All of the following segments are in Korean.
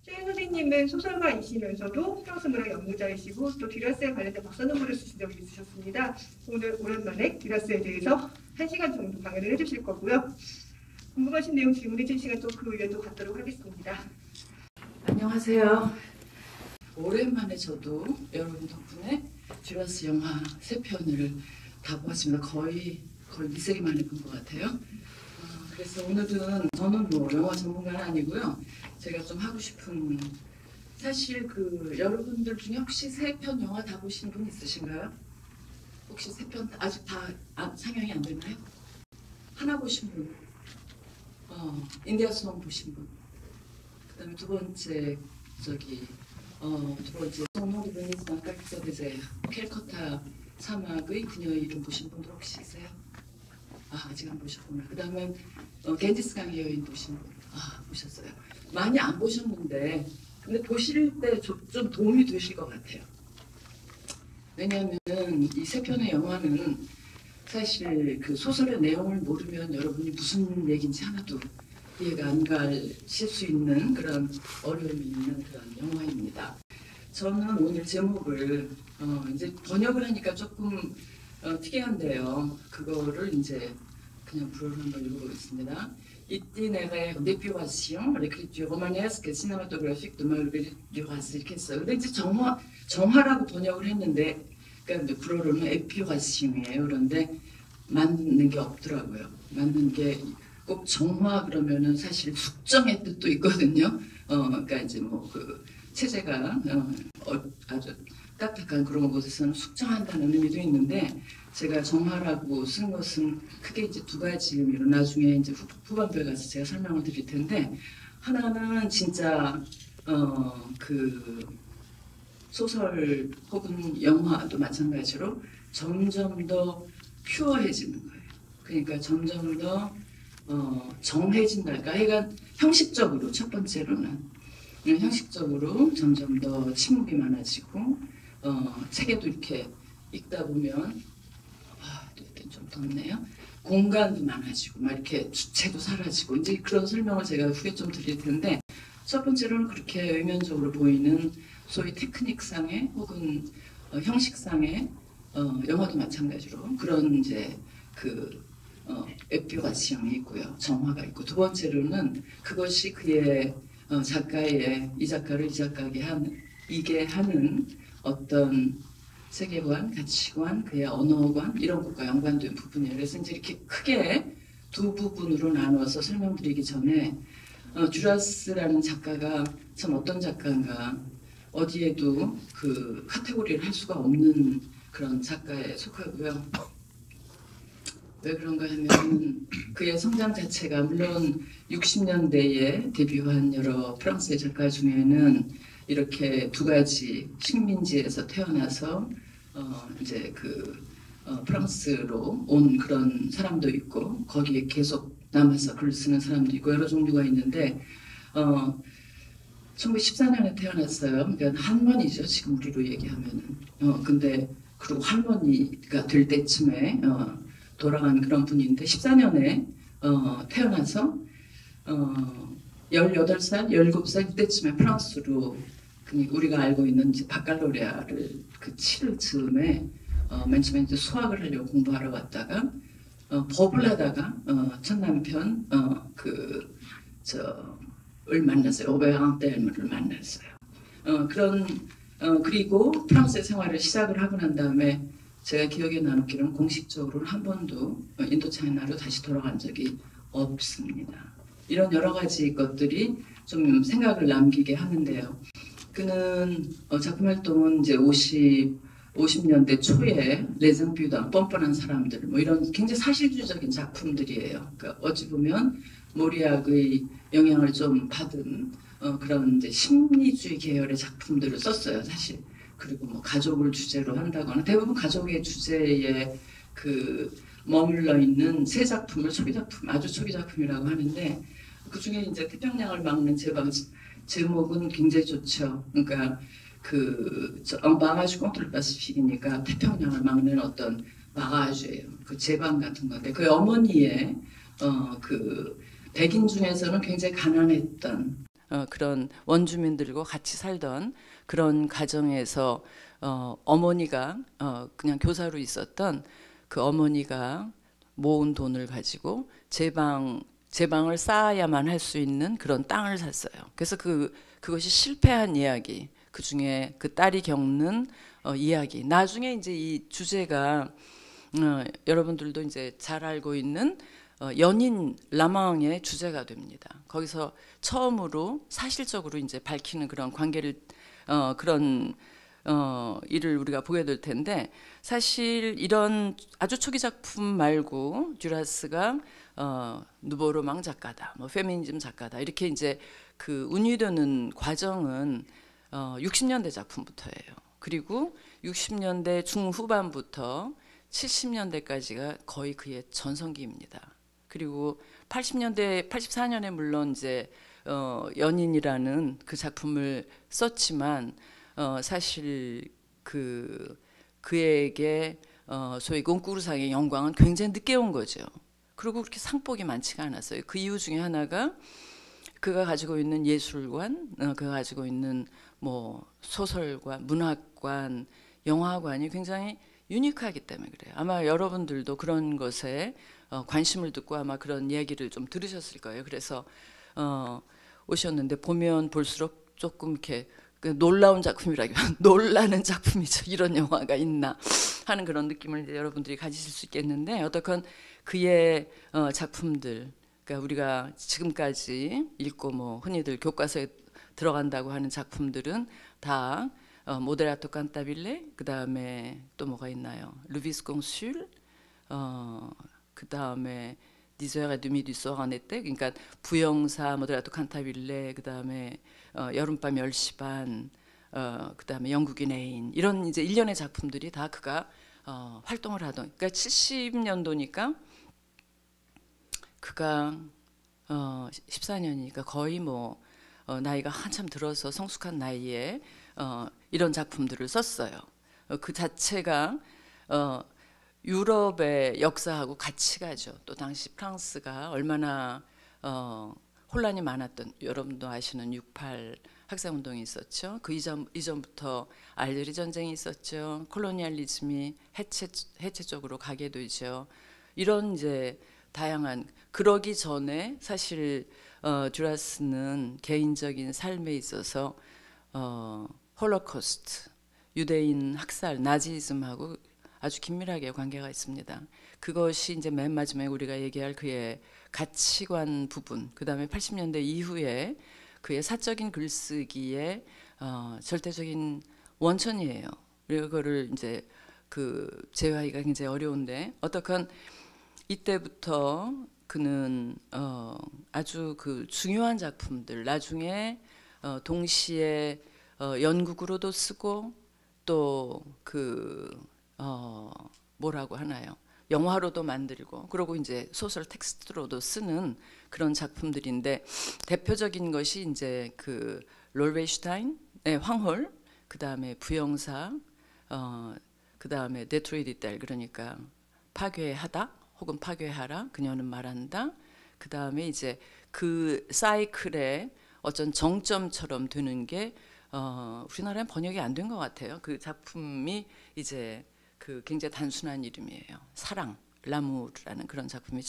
최 선생님은 소설가이시면서도 프랑스 문학 연구자이시고 또 듀라스에 관련된 박사 논문을 쓰신 적이 있으셨습니다. 오늘 오랜만에 듀라스에 대해서 1시간 정도 강연을 해주실 거고요. 궁금하신 내용 질문해 주시면 또 그 위에 또 갖도록 하겠습니다. 안녕하세요. 오랜만에 저도 여러분 덕분에 듀라스 영화 3편을 다 보았습니다. 거의 미세기 만에 본 것 같아요. 그래서 오늘은 저는 뭐 영화 전문가는 아니고요. 제가 좀 하고 싶은, 사실 여러분들 중에 혹시 3편 영화 다 보신 분 있으신가요? 혹시 3편 아직 다 상영이 안 됐나요? 하나 보신 분? 인디아 송 보신 분? 그다음에 두 번째 소노르 베니스 방칼키사 데세 캘커타 사막의 그녀의 이름 보신 분들 혹시 있어요? 아직 안 보셨구나. 그 다음에 겐지스 강의 여인 보신 분? 보셨어요. 많이 안 보셨는데 근데 보실 때 좀 도움이 되실 것 같아요. 왜냐하면 이 3편의 영화는 사실 그 소설의 내용을 모르면 여러분이 무슨 얘기인지 하나도 이해가 안 가실 수 있는 그런 어려움이 있는 그런 영화입니다. 저는 오늘 제목을 이제 번역을 하니까 조금 특이한데요. 그거를 이제 그냥 불어를 한번 읽어보겠습니다. Itinéraire d'épuration, l'écriture romanesque et cinématographique de Marguerite Duras 이렇게 했어요. 근데 이제 정화라고 번역을 했는데, 그러니까 이제 불어로는 에피라시옹이에요. 그런데 맞는 게 없더라고요. 맞는 게 꼭 정화 그러면은 사실 숙정의 뜻도 있거든요. 그러니까 이제 뭐 그 체제가 아주 딱딱한 그런 곳에서는 숙정한다는 의미도 있는데, 제가 정화라고 쓴 것은 크게 이제 2가지 의미로 나중에 이제 후반부에 가서 제가 설명을 드릴 텐데, 하나는 진짜 그 소설 혹은 영화도 마찬가지로 점점 더 퓨어해지는 거예요. 그러니까 점점 더 정해진달까? 그러니까 형식적으로 첫 번째로는 형식적으로 점점 더 침묵이 많아지고 책에도 이렇게 읽다 보면 이렇게 좀 덥네요. 공간도 많아지고 막 이렇게 주체도 사라지고 이제 그런 설명을 제가 후에 좀 드릴 텐데, 첫 번째로는 그렇게 외면적으로 보이는 소위 테크닉상의 혹은 형식상의 영화도 마찬가지로 그런 이제 에피라시옹이 있고요, 정화가 있고, 두 번째로는 그것이 그의 작가의 이 작가를 이 작가에게 하는 어떤 세계관, 가치관, 그의 언어관 이런 것과 연관된 부분이에요. 그래서 이제 이렇게 크게 2부분으로 나눠서 설명드리기 전에 듀라스라는 작가가 참 어떤 작가인가, 어디에도 그 카테고리를 할 수가 없는 그런 작가에 속하고요. 왜 그런가 하면 그의 성장 자체가 물론 60년대에 데뷔한 여러 프랑스의 작가 중에는 이렇게 2가지 식민지에서 태어나서 이제 프랑스로 온 그런 사람도 있고, 거기에 계속 남아서 글을 쓰는 사람도 있고, 여러 종류가 있는데 1914년에 태어났어요. 그러니까 할머니죠, 지금 우리로 얘기하면은. 근데 그리고 할머니가 될 때쯤에 돌아간 그런 분인데, 14년에 태어나서 18살, 17살 이때쯤에 프랑스로, 우리가 알고 있는 이제 바칼로레아를 치를 즈음에 맨 처음에 이제 수학을 하려고 공부하러 왔다가 법을 하다가 첫 남편 을 만났어요. 오베앙 델무를 만났어요. 그리고 프랑스의 생활을 시작을 하고 난 다음에 제가 기억에 남기로는 공식적으로는 한 번도 인도차이나로 다시 돌아간 적이 없습니다. 이런 여러 가지 것들이 좀 생각을 남기게 하는데요. 그는 작품 활동은 이제 50년대 초에 레정뷰당 뻔뻔한 사람들 뭐 이런 굉장히 사실주의적인 작품들이에요. 그러니까 어찌 보면 모리악의 영향을 좀 받은 그런 이제 심리주의 계열의 작품들을 썼어요, 사실. 그리고 뭐 가족을 주제로 한다거나 대부분 가족의 주제에 머물러 있는 새 작품을 아주 초기 작품이라고 하는데, 그 중에 이제 태평양을 막는 제목은 굉장히 좋죠. 그러니까 마가주 꽁트르 파시픽이니까 태평양을 막는 어떤 마가주예요. 제방 같은 건데, 그 어머니의 백인 중에서는 굉장히 가난했던 그런 원주민들과 같이 살던 그런 가정에서 어머니가 그냥 교사로 있었던 그 어머니가 모은 돈을 가지고 제방을 쌓아야만 할 수 있는 그런 땅을 샀어요. 그래서 그것이 실패한 이야기, 그 중에 그 딸이 겪는 이야기. 나중에 이제 이 주제가 여러분들도 이제 잘 알고 있는 연인 라망의 주제가 됩니다. 거기서 처음으로 사실적으로 이제 밝히는 그런 관계를 그런 일을 우리가 보게 될 텐데, 사실 이런 아주 초기 작품 말고 듀라스가 누보로망 작가다, 뭐 페미니즘 작가다 이렇게 이제 그 운이되는 과정은 60년대 작품부터예요. 그리고 60년대 중후반부터 70년대까지가 거의 그의 전성기입니다. 그리고 80년대 84년에 물론 이제 연인이라는 그 작품을 썼지만 사실 그에게 소위 gon쿠르상의 영광은 굉장히 늦게 온 거죠. 그리고 그렇게 상복이 많지가 않았어요. 그 이유 중에 하나가 그가 가지고 있는 예술관, 그가 가지고 있는 뭐 소설관, 문학관, 영화관이 굉장히 유니크하기 때문에 그래요. 아마 여러분들도 그런 것에 관심을 듣고 아마 그런 얘기를 좀 들으셨을 거예요. 그래서 오셨는데 보면 볼수록 조금 이렇게 놀라운 작품이라기보다 놀라는 작품이죠. 이런 영화가 있나 하는 그런 느낌을 이제 여러분들이 가지실 수 있겠는데, 어떻건 그의 작품들, 그러니까 우리가 지금까지 읽고 뭐 흔히들 교과서에 들어간다고 하는 작품들은 다 모데라토 칸타빌레, 그 다음에 또 뭐가 있나요? 루비스콩 술, 그 다음에 디저가 두미 두소 안에때, 그러니까 부영사, 모데라토 칸타빌레, 그 다음에 여름밤 10시 반, 그 다음에 영국인 애인, 이런 이제 일련의 작품들이 다 그가 활동을 하던, 그러니까 70년도니까 그가 14년이니까 거의 뭐 나이가 한참 들어서 성숙한 나이에 이런 작품들을 썼어요. 그 자체가 유럽의 역사하고 같이 가죠. 또 당시 프랑스가 얼마나 혼란이 많았던, 여러분도 아시는 68 학생운동이 있었죠. 그 이전부터 알제리 전쟁이 있었죠. 콜로니얼리즘이 해체 쪽으로 가게 되죠. 이런 이제 다양한, 그러기 전에 사실 듀라스는 개인적인 삶에 있어서 홀로코스트, 유대인 학살, 나치즘하고 아주 긴밀하게 관계가 있습니다. 그것이 이제 맨 마지막에 우리가 얘기할 그의 가치관 부분, 그 다음에 80년대 이후에 그의 사적인 글쓰기의 절대적인 원천이에요. 그리고 그거를 이제 제어하기가 굉장히 어려운데, 어떡한 이때부터 그는 아주 그 중요한 작품들, 나중에 동시에 연극으로도 쓰고 또 뭐라고 하나요? 영화로도 만들고, 그리고 이제 소설 텍스트로도 쓰는 그런 작품들인데, 대표적인 것이 이제 그 롤베슈타인의 황홀, 그 다음에 부영사, 그 다음에 데트로이트 딸, 그러니까 파괴하다 혹은 파괴하라, 그녀는 말한다. 그 다음에 이제 그 사이클의 어떤 정점처럼 되는 게 우리나라엔 번역이 안 된 것 같아요. 그 작품이 이제 그 굉장히 단순한 이름이에요. 사랑, 라무르라는 그런 작품이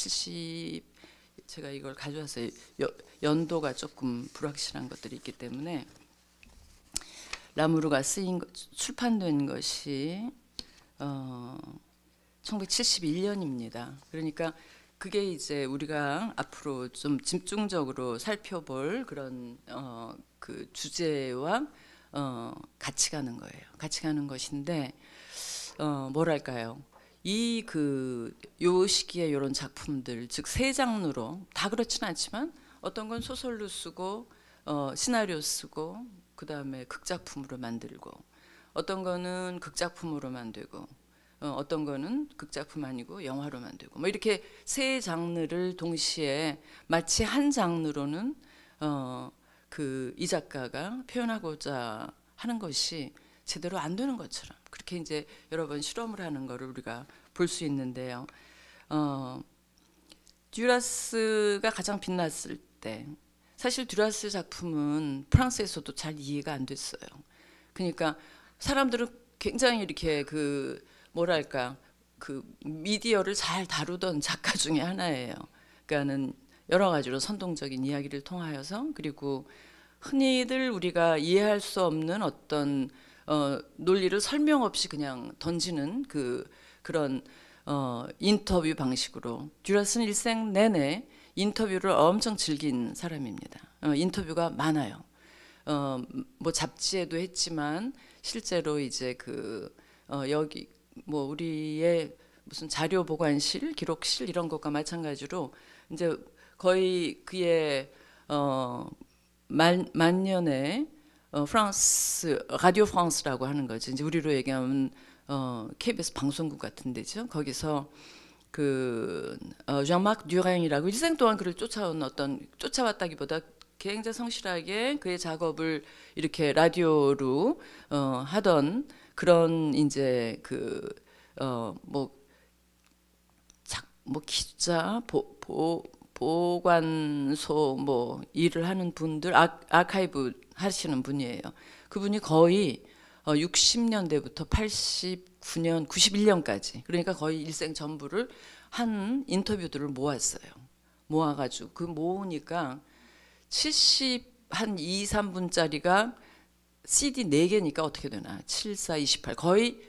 제가 이걸 가져왔어요. 연도가 조금 불확실한 것들이 있기 때문에 라무르가 출판된 것이 1971년입니다. 그러니까 그게 이제 우리가 앞으로 좀 집중적으로 살펴볼 그런 그 주제와 같이 가는 거예요. 같이 가는 것인데 뭐랄까요? 요 시기에 이런 작품들, 즉 세 장르로 다 그렇지는 않지만 어떤 건 소설로 쓰고 시나리오 쓰고 그 다음에 극작품으로 만들고, 어떤 거는 극작품으로 만들고, 어떤 거는 극작품 아니고 영화로 만들고, 뭐 이렇게 세 장르를 동시에 마치 한 장르로는 이 작가가 표현하고자 하는 것이 제대로 안 되는 것처럼 그렇게 이제 여러 번 실험을 하는 것을 우리가 볼 수 있는데요. 듀라스가 가장 빛났을 때 사실 듀라스 작품은 프랑스에서도 잘 이해가 안 됐어요. 그러니까 사람들은 굉장히 이렇게 그 뭐랄까 그 미디어를 잘 다루던 작가 중에 하나예요. 그러니까는 여러 가지로 선동적인 이야기를 통하여서 그리고 흔히들 우리가 이해할 수 없는 어떤 논리를 설명 없이 그냥 던지는 그런 인터뷰 방식으로 듀라스는 일생 내내 인터뷰를 엄청 즐긴 사람입니다. 인터뷰가 많아요. 뭐 잡지에도 했지만 실제로 이제 여기 뭐 우리의 무슨 자료 보관실, 기록실 이런 것과 마찬가지로 이제 거의 그의 만년에 프랑스 라디오 프랑스라고 하는 거지. 이제 우리로 얘기하면 KBS 방송국 같은 데죠. 거기서 장마크 듀랭이라고 일생 동안 그를 쫓아왔다기보다 굉장히 성실하게 그의 작업을 이렇게 라디오로 하던 그런 이제 뭐 기자 보관소 뭐 일을 하는 분들 아카이브 하시는 분이에요. 그분이 거의 60년대부터 89년, 91년까지 그러니까 거의 일생 전부를 한 인터뷰들을 모았어요. 모아가지고 그 모으니까 한 2, 3분짜리가 CD 4개니까 어떻게 되나 7, 4, 28 거의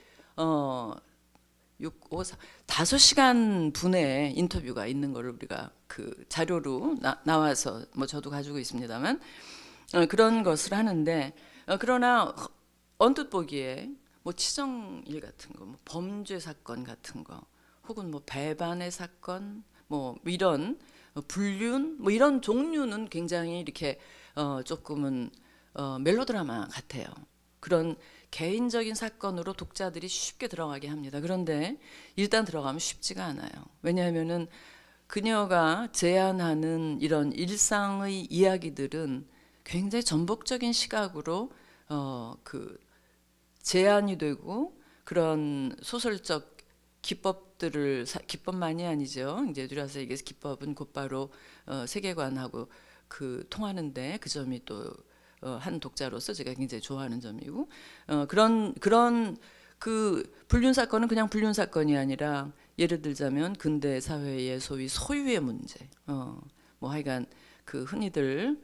5시간 분의 인터뷰가 있는 거를 우리가 그 자료로 나와서 뭐 저도 가지고 있습니다만 그런 것을 하는데 그러나 언뜻 보기에 뭐 치정일 같은 거, 뭐 범죄 사건 같은 거, 혹은 뭐 배반의 사건, 뭐 이런 불륜, 뭐 이런 종류는 굉장히 이렇게 조금은 멜로드라마 같아요. 그런 개인적인 사건으로 독자들이 쉽게 들어가게 합니다. 그런데 일단 들어가면 쉽지가 않아요. 왜냐하면은 그녀가 제안하는 이런 일상의 이야기들은 굉장히 전복적인 시각으로 제안이 되고 그런 소설적 기법만이 아니죠. 이제 듀라스에게서 기법은 곧바로 세계관하고 통하는데 그 점이 또 한 독자로서 제가 굉장히 좋아하는 점이고 그런 불륜 사건은 그냥 불륜 사건이 아니라 예를 들자면 근대 사회의 소위 소유의 문제 뭐 하여간 흔히들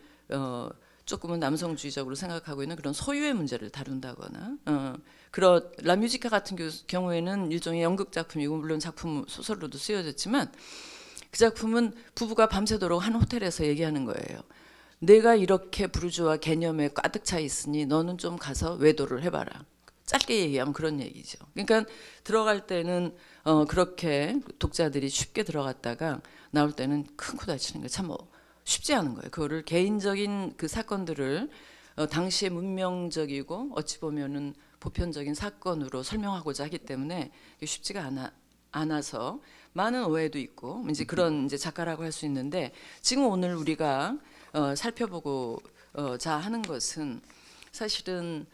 조금은 남성주의적으로 생각하고 있는 그런 소유의 문제를 다룬다거나 그런 라뮤지카 같은 경우에는 일종의 연극 작품이고 물론 작품 소설로도 쓰여졌지만 그 작품은 부부가 밤새도록 한 호텔에서 얘기하는 거예요. 내가 이렇게 부르주아 개념에 가득 차 있으니 너는 좀 가서 외도를 해봐라. 짧게 얘기하면 그런 얘기죠. 그러니까 들어갈 때는 그렇게 독자들이 쉽게 들어갔다가 나올 때는 큰 코 다치는 게 참 쉽지 않은 거예요. 그거를 개인적인 그 사건들을 당시에 문명적이고 어찌 보면은 보편적인 사건으로 설명하고자 하기 때문에 쉽지가 않아서 많은 오해도 있고 이제 그런 이제 작가라고 할 수 있는데 지금 오늘 우리가 살펴보고자 하는 것은 사실은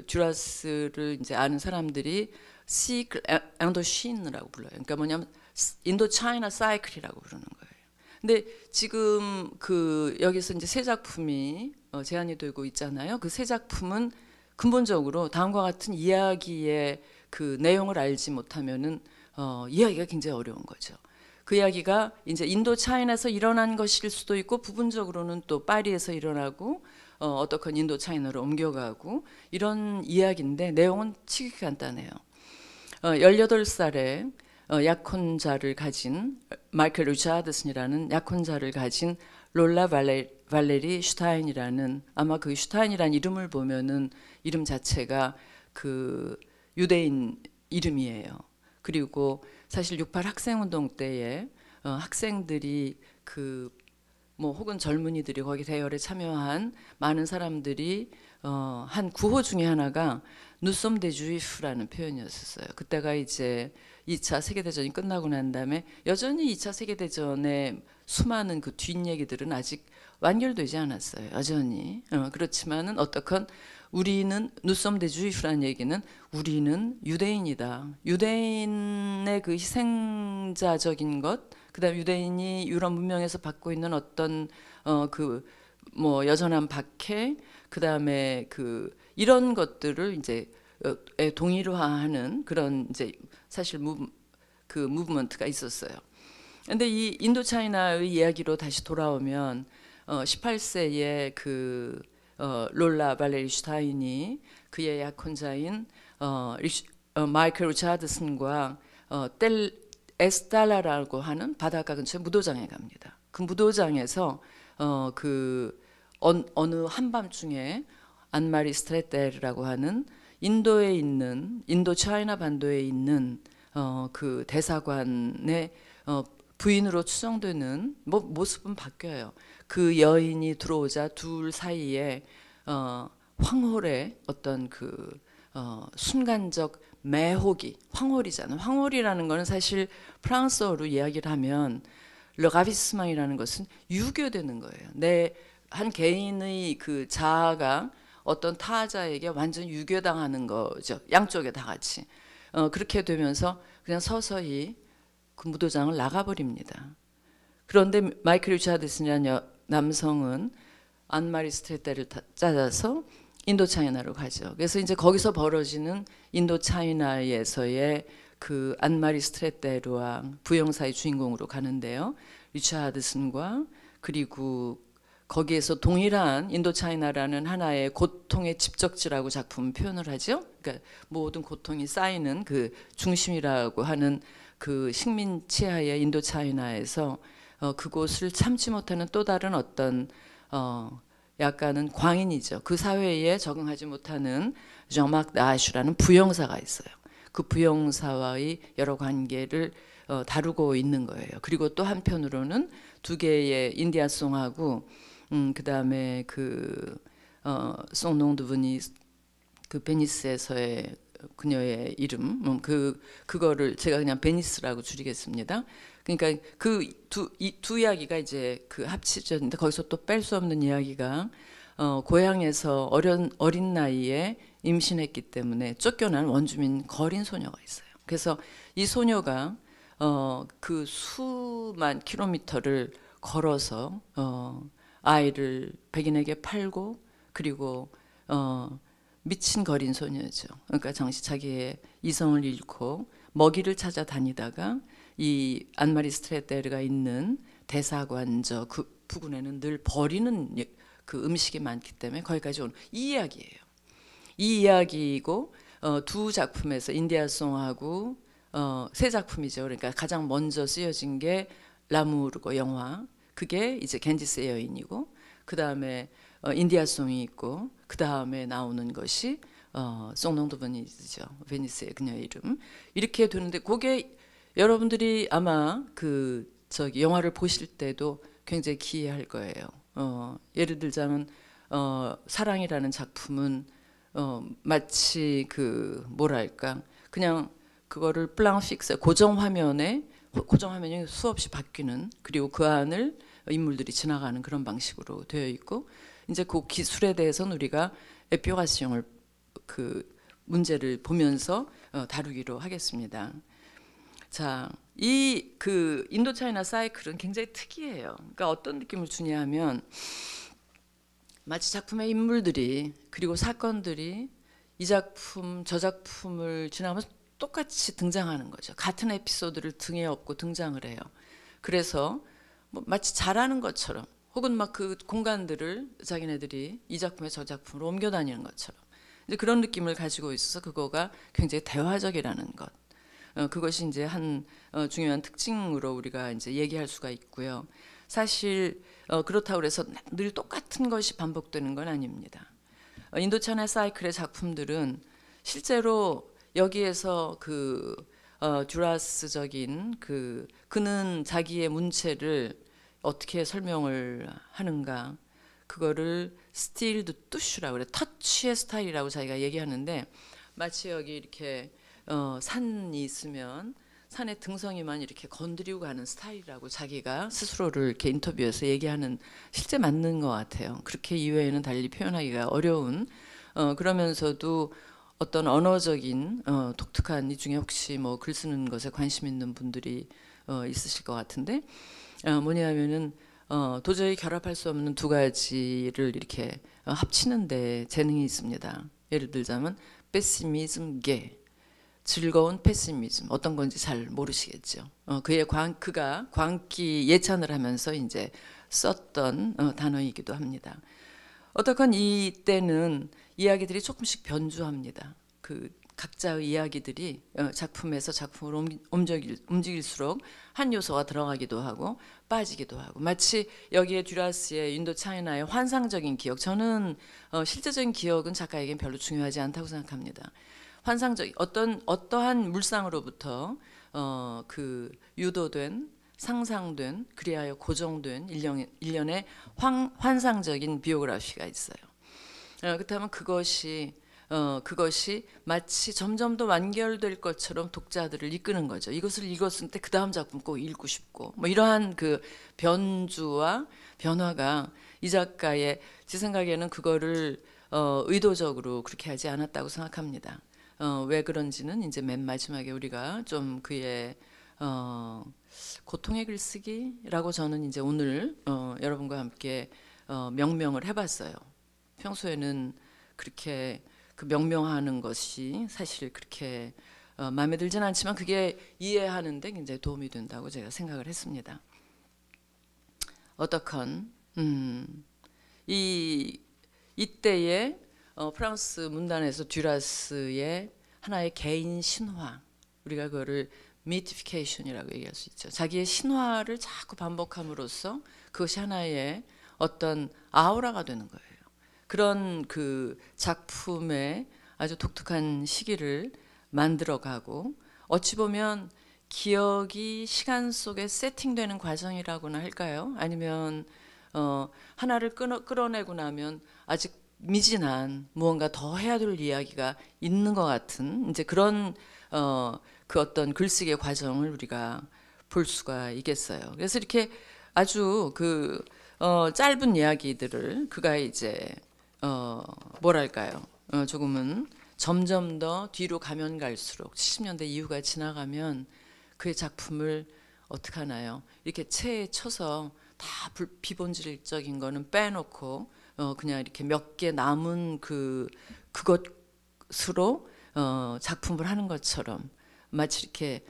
듀라스를 이제 아는 사람들이 시클 인도시인이라고 불러요. 그러니까 뭐냐면 인도차이나 사이클이라고 부르는 거예요. 근데 지금 여기서 이제 세 작품이 제안이 되고 있잖아요. 그 세 작품은 근본적으로 다음과 같은 이야기의 그 내용을 알지 못하면은 이야기가 굉장히 어려운 거죠. 그 이야기가 이제 인도 차이나에서 일어난 것일 수도 있고 부분적으로는 또 파리에서 일어나고 어떻건 인도 차이나로 옮겨가고 이런 이야기인데 내용은 지극히 간단해요. 18살에 약혼자를 가진 마이클 리차드슨이라는 약혼자를 가진 롤라 발레리 슈타인이라는 아마 그 슈타인이라는 이름을 보면은 이름 자체가 유대인 이름이에요. 그리고 사실 68 학생운동 때에 학생들이 뭐 혹은 젊은이들이 거기 대열에 참여한 많은 사람들이 한 구호 중에 하나가 누솜 데 주이프라는 표현이었어요. 그때가 이제 2차 세계대전이 끝나고 난 다음에 여전히 2차 세계대전의 수많은 그 뒷얘기들은 아직 완결되지 않았어요. 여전히. 그렇지만은 어떻건 우리는 누솜 데 주이프라는 얘기는 우리는 유대인이다. 유대인의 그 희생자적인 것, 그다음 유대인이 유럽 문명에서 받고 있는 어떤 그 뭐 여전한 박해, 그다음에 그 이런 것들을 이제 동일화하는 그런 이제 사실 그 무브먼트가 있었어요. 근데 이 인도차이나의 이야기로 다시 돌아오면 18세의 그 롤라 발레리 슈타인이 그의 약혼자인 마이클 리차드슨과 텔 에스탈라라고 하는 바닷가 근처의 무도장에 갑니다. 그 무도장에서 어느 한밤중에 안마리 스트레텔이라고 하는 인도에 있는 인도 차이나 반도에 있는 그 대사관의 부인으로 추정되는 모습은 바뀌어요. 그 여인이 들어오자 둘 사이에 황홀의 어떤 그 순간적 매혹이 황홀이잖아요. 황홀이라는 거는 사실 프랑스어로 이야기를 하면 르가비스망이라는 것은 유교되는 거예요. 내 한 개인의 그 자아가 어떤 타자에게 완전 유교당하는 거죠. 양쪽에 다 같이. 그렇게 되면서 그냥 서서히 그 무도장을 나가버립니다. 그런데 마이클 리차드슨이라는 남성은 안마리 스트레텔을 찾아서 인도차이나로 가죠. 그래서 이제 거기서 벌어지는 인도차이나에서의 그 안마리 스트레텔과 부영사의 주인공으로 가는데요. 리차드슨과 그리고 거기에서 동일한 인도차이나라는 하나의 고통의 집적지라고 작품 표현을 하죠. 그러니까 모든 고통이 쌓이는 그 중심이라고 하는 그 식민 치하의 인도차이나에서 그곳을 참지 못하는 또 다른 어떤 약간은 광인이죠. 그 사회에 적응하지 못하는 정막 나슈라는 부영사가 있어요. 그 부영사와의 여러 관계를 다루고 있는 거예요. 그리고 또 한편으로는 두 개의 인디아송하고 그다음에 그 송농 드 베니스 그 베니스에서의 그녀의 이름 그거를 제가 그냥 베니스라고 줄이겠습니다. 그러니까 이 두 이야기가 이제 그 합치졌는데 거기서 또 뺄 수 없는 이야기가 고향에서 어린 나이에 임신했기 때문에 쫓겨난 원주민 거린 소녀가 있어요. 그래서 이 소녀가 그 수만 킬로미터를 걸어서 아이를 백인에게 팔고 그리고 미친 거린 소녀죠. 그러니까 자기의 이성을 잃고 먹이를 찾아 다니다가 이 안마리 스트레테르가 있는 대사관 그 부근에는 늘 버리는 그 음식이 많기 때문에 거기까지 오는 이 이야기예요. 이 이야기이고 두 작품에서 인디아송하고 세 작품이죠. 그러니까 가장 먼저 쓰여진 게 라무르고 영화. 그게 이제 겐지스의 여인이고 그 다음에 인디아송이 있고 그 다음에 나오는 것이 송농 드 베니스죠. 베니스의 그녀의 이름. 이렇게 되는데 그게 여러분들이 아마 그 영화를 보실 때도 굉장히 기이할 거예요. 예를 들자면 사랑이라는 작품은 마치 그 뭐랄까 그냥 그거를 플랑 픽스 고정 화면이 수없이 바뀌는 그리고 그 안을 인물들이 지나가는 그런 방식으로 되어 있고 이제 그 기술에 대해서는 우리가 에피오가시용을 그 문제를 보면서 다루기로 하겠습니다. 자, 이 그 인도차이나 사이클은 굉장히 특이해요. 그러니까 어떤 느낌을 주냐면 마치 작품의 인물들이 그리고 사건들이 이 작품 저 작품을 지나가면서 똑같이 등장하는 거죠. 같은 에피소드를 등에 업고 등장을 해요. 그래서 뭐 마치 잘하는 것처럼 혹은 막 그 공간들을 자기네들이 이 작품에 저 작품으로 옮겨 다니는 것처럼 이제 그런 느낌을 가지고 있어서 그거가 굉장히 대화적이라는 것. 그것이 이제 한 중요한 특징으로 우리가 이제 얘기할 수가 있고요. 사실 그렇다고 해서 늘 똑같은 것이 반복되는 건 아닙니다. 인도차이나 사이클의 작품들은 실제로 여기에서 그 듀라스적인 그는 자기의 문체를 어떻게 설명을 하는가 그거를 스틸 드 뚜슈라고 그래. 터치의 스타일이라고 자기가 얘기하는데 마치 여기 이렇게 산이 있으면 산의 등성이만 이렇게 건드리고 가는 스타일이라고 자기가 스스로를 이렇게 인터뷰에서 얘기하는 실제 맞는 것 같아요. 그렇게 이외에는 달리 표현하기가 어려운 그러면서도 어떤 언어적인 독특한 이 중에 혹시 뭐 글 쓰는 것에 관심 있는 분들이 있으실 것 같은데 뭐냐면은 도저히 결합할 수 없는 두 가지를 이렇게 합치는데 재능이 있습니다. 예를 들자면 페시미즘계, 즐거운 페시미즘 어떤 건지 잘 모르시겠죠. 그가 광기 예찬을 하면서 이제 썼던 단어이기도 합니다. 어떻건 이때는 이야기들이 조금씩 변주합니다. 그 각자의 이야기들이 작품에서 작품으로 움직일수록 한 요소가 들어가기도 하고 빠지기도 하고, 마치 여기에 듀라스의 인도 차이나의 환상적인 기억, 저는 실제적인 기억은 작가에겐 별로 중요하지 않다고 생각합니다. 환상적 어떠한 물상으로부터 그 유도된, 상상된, 그리하여 고정된 일련의 환상적인 비오그래피가 있어요. 그렇다면 그것이 마치 점점 더 완결될 것처럼 독자들을 이끄는 거죠. 이것을 읽었을 때 그 다음 작품 꼭 읽고 싶고, 뭐 이러한 그 변주와 변화가 이 작가의, 제 생각에는 그거를 의도적으로 그렇게 하지 않았다고 생각합니다. 왜 그런지는 이제 맨 마지막에 우리가 좀 그의 고통의 글쓰기라고 저는 이제 오늘 여러분과 함께 명명을 해봤어요. 평소에는 그렇게 그 명명하는 것이 사실 그렇게 마음에 들진 않지만 그게 이해하는 데 굉장히 도움이 된다고 제가 생각을 했습니다. 어떻건 이때에 프랑스 문단에서 듀라스의 하나의 개인 신화, 우리가 그거를 미티피케이션이라고 얘기할 수 있죠. 자기의 신화를 자꾸 반복함으로써 그것이 하나의 어떤 아우라가 되는 거예요. 그런 그 작품의 아주 독특한 시기를 만들어가고, 어찌 보면 기억이 시간 속에 세팅되는 과정이라고나 할까요? 아니면 하나를 끌어내고 나면 아직 미진한 무언가 더 해야 될 이야기가 있는 것 같은 이제 그런 그 어떤 글쓰기의 과정을 우리가 볼 수가 있겠어요. 그래서 이렇게 아주 그 짧은 이야기들을 그가 이제 뭐랄까요? 조금은 점점 더 뒤로 가면 갈수록 70년대 이후가 지나가면 그의 작품을 어떻게 하나요? 이렇게 체에 쳐서 다 비본질적인 거는 빼놓고 그냥 이렇게 몇 개 남은 그것으로 작품을 하는 것처럼, 마치 이렇게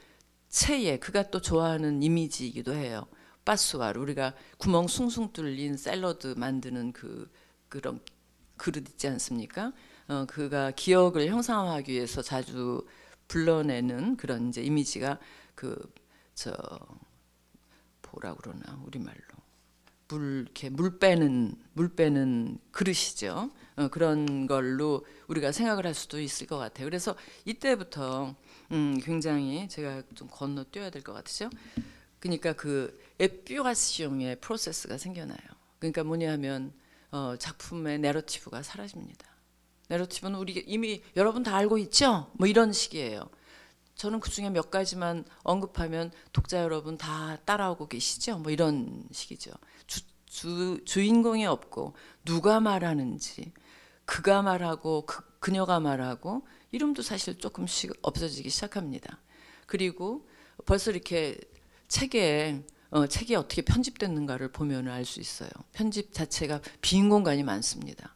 체에, 그가 또 좋아하는 이미지이기도 해요. 빠스와르, 우리가 구멍 숭숭 뚫린 샐러드 만드는 그런 그릇 있지 않습니까? 그가 기억을 형상화하기 위해서 자주 불러내는 그런 이제 이미지가 뭐라 그러나 우리말로 이렇게 물 빼는 그릇이죠. 그런 걸로 우리가 생각을 할 수도 있을 것 같아요. 그래서 이때부터 굉장히 제가 좀 건너뛰어야 될 것 같으죠. 그러니까 그 에퓨라시옹의 프로세스가 생겨나요. 그러니까 뭐냐면 작품의 내러티브가 사라집니다. 내러티브는 우리 이미 여러분 다 알고 있죠? 뭐 이런 식이에요. 저는 그 중에 몇 가지만 언급하면 독자 여러분 다 따라오고 계시죠? 뭐 이런 식이죠. 주인공이 없고 누가 말하는지, 그가 말하고 그녀가 말하고, 이름도 사실 조금씩 없어지기 시작합니다. 그리고 벌써 이렇게 책이 어떻게 편집됐는가를 보면 알 수 있어요. 편집 자체가 빈 공간이 많습니다.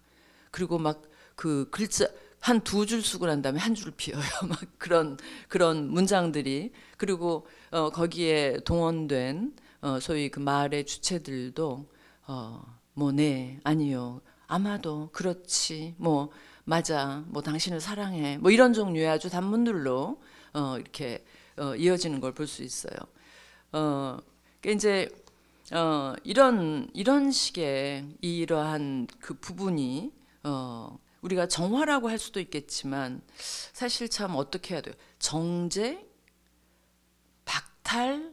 그리고 막 그 글자 한 두 줄 쓰고 난 다음에 한 줄 비어요. 막 그런 문장들이, 그리고 거기에 동원된 소위 그 말의 주체들도 뭐 네, 아니요, 아마도, 그렇지, 뭐 맞아, 뭐 당신을 사랑해, 뭐 이런 종류의 아주 단문들로 이렇게 이어지는 걸 볼 수 있어요. 이제 이런 식의 이러한 그 부분이 우리가 정화라고 할 수도 있겠지만 사실 참 어떻게 해야 돼요? 정제, 박탈,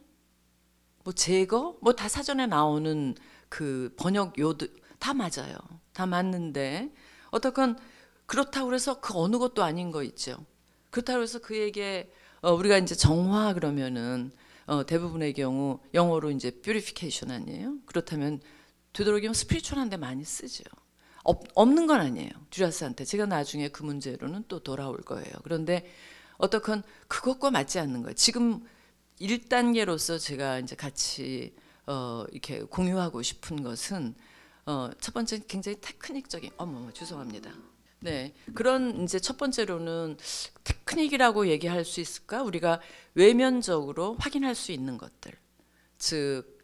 뭐 제거, 뭐 다 사전에 나오는 그 번역 요드 다 맞아요. 다 맞는데 어떻건 그렇다고 해서 그 어느 것도 아닌 거 있죠. 그렇다고 해서 그에게 우리가 이제 정화 그러면은 대부분의 경우 영어로 이제 purification 아니에요? 그렇다면 되도록이면 스피리추얼한데 많이 쓰죠. 없는 건 아니에요. 듀라스한테. 제가 나중에 그 문제로는 또 돌아올 거예요. 그런데 어떻건 그것과 맞지 않는 거예요. 지금 1단계로서 제가 이제 같이 이렇게 공유하고 싶은 것은 첫 번째 굉장히 테크닉적인 죄송합니다. 네, 그런 이제 첫 번째로는 테크닉이라고 얘기할 수 있을까? 우리가 외면적으로 확인할 수 있는 것들, 즉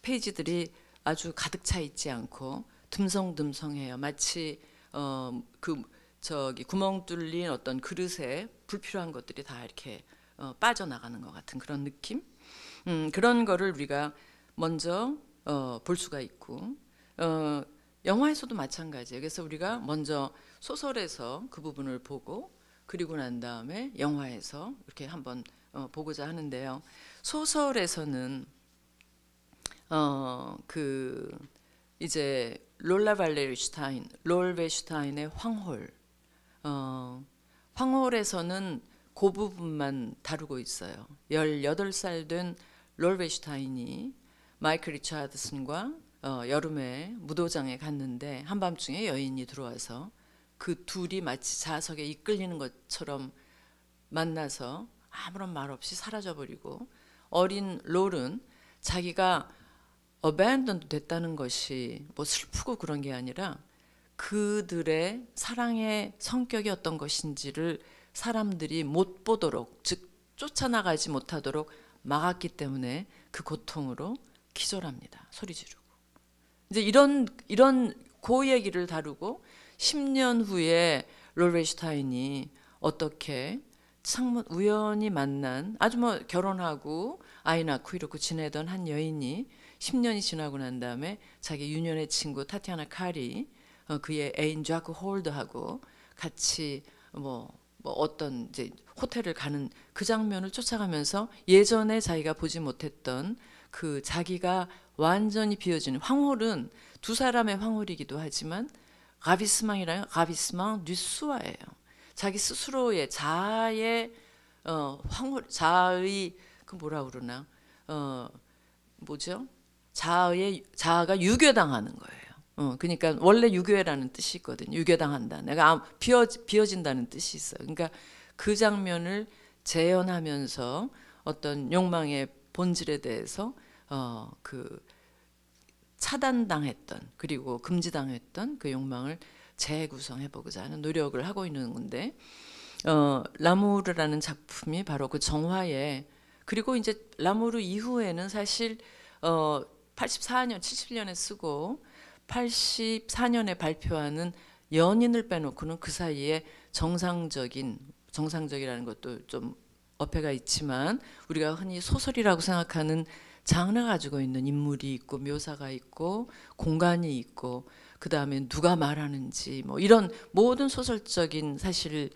페이지들이 아주 가득 차 있지 않고 듬성듬성해요. 마치 구멍 뚫린 어떤 그릇에 불필요한 것들이 다 이렇게 빠져나가는 것 같은 그런 느낌. 그런 거를 우리가 먼저 볼 수가 있고 영화에서도 마찬가지예요. 그래서 우리가 먼저 소설에서 그 부분을 보고 그리고 난 다음에 영화에서 이렇게 한번 보고자 하는데요. 소설에서는 이제 롤라 발레르슈타인, 롤베슈타인의 황홀, 황홀에서는 그 부분만 다루고 있어요. 18살 된 롤베슈타인이 마이클 리차드슨과 여름에 무도장에 갔는데 한밤중에 여인이 들어와서 그 둘이 마치 자석에 이끌리는 것처럼 만나서 아무런 말 없이 사라져버리고 어린 롤은 자기가 abandoned 됐다는 것이 뭐 슬프고 그런 게 아니라 그들의 사랑의 성격이 어떤 것인지를 사람들이 못 보도록, 즉 쫓아나가지 못하도록 막았기 때문에 그 고통으로 기절합니다. 소리 지르고. 이제 이런 그 얘기를 다루고 10년 후에 롤베슈타인이 어떻게 우연히 만난 아주 뭐 결혼하고 아이 낳고 이렇게 지내던 한 여인이 10년이 지나고 난 다음에 자기 유년의 친구 타티아나 칼이 그의 애인 자크 홀드하고 같이 뭐 어떤 이제 호텔을 가는 그 장면을 쫓아가면서 예전에 자기가 보지 못했던 그 자기가 완전히 비어지는 황홀은 두 사람의 황홀이기도 하지만 가비스망이라는 가비스망 뉴스와예요. 자기 스스로의 자아의 황홀, 자아의 그 뭐라 그러나 뭐죠? 자아가 유괴당하는 거예요. 그러니까 원래 유괴라는 뜻이 있거든요. 유괴당한다. 내가 비어진다는 뜻이 있어요. 그러니까 그 장면을 재현하면서 어떤 욕망의 본질에 대해서 그 차단당했던 그리고 금지당했던 그 욕망을 재구성해보고자 하는 노력을 하고 있는 건데 라무르라는 작품이 바로 그 정화에 그리고 이제 라무르 이후에는 사실 84년, 70년에 쓰고 84년에 발표하는 연인을 빼놓고는 그 사이에 정상적이라는 것도 좀 어폐가 있지만 우리가 흔히 소설이라고 생각하는 장르가 가지고 있는 인물이 있고 묘사가 있고 공간이 있고 그 다음에 누가 말하는지 뭐 이런 모든 소설적인 사실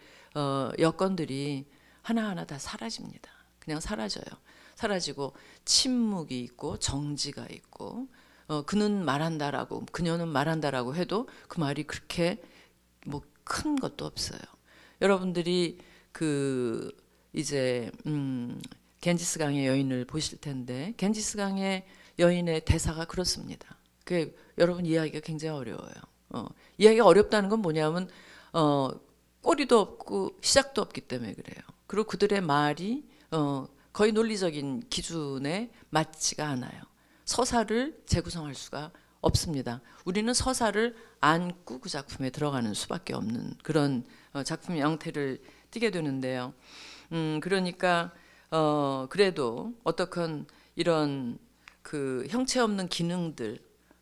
여건들이 하나하나 다 사라집니다. 그냥 사라져요. 사라지고 침묵이 있고 정지가 있고 그는 말한다라고 그녀는 말한다라고 해도 그 말이 그렇게 뭐 큰 것도 없어요. 여러분들이 그 이제 겐지스 강의 여인을 보실 텐데 겐지스 강의 여인의 대사가 그렇습니다. 그 여러분 이해하기가 굉장히 어려워요. 이해하기가 어렵다는 건 뭐냐면 꼬리도 없고 시작도 없기 때문에 그래요. 그리고 그들의 말이 거의 논리적인 기준에 맞지가 않아요. 서사를 재구성할 수가 없습니다. 우리는 서사를 안고 그 작품에 들어가는 수밖에 없는 그런 작품 형태를 띠게 되는데요. 그러니까 그래도 어떻건 이런 그 형체 없는 기능들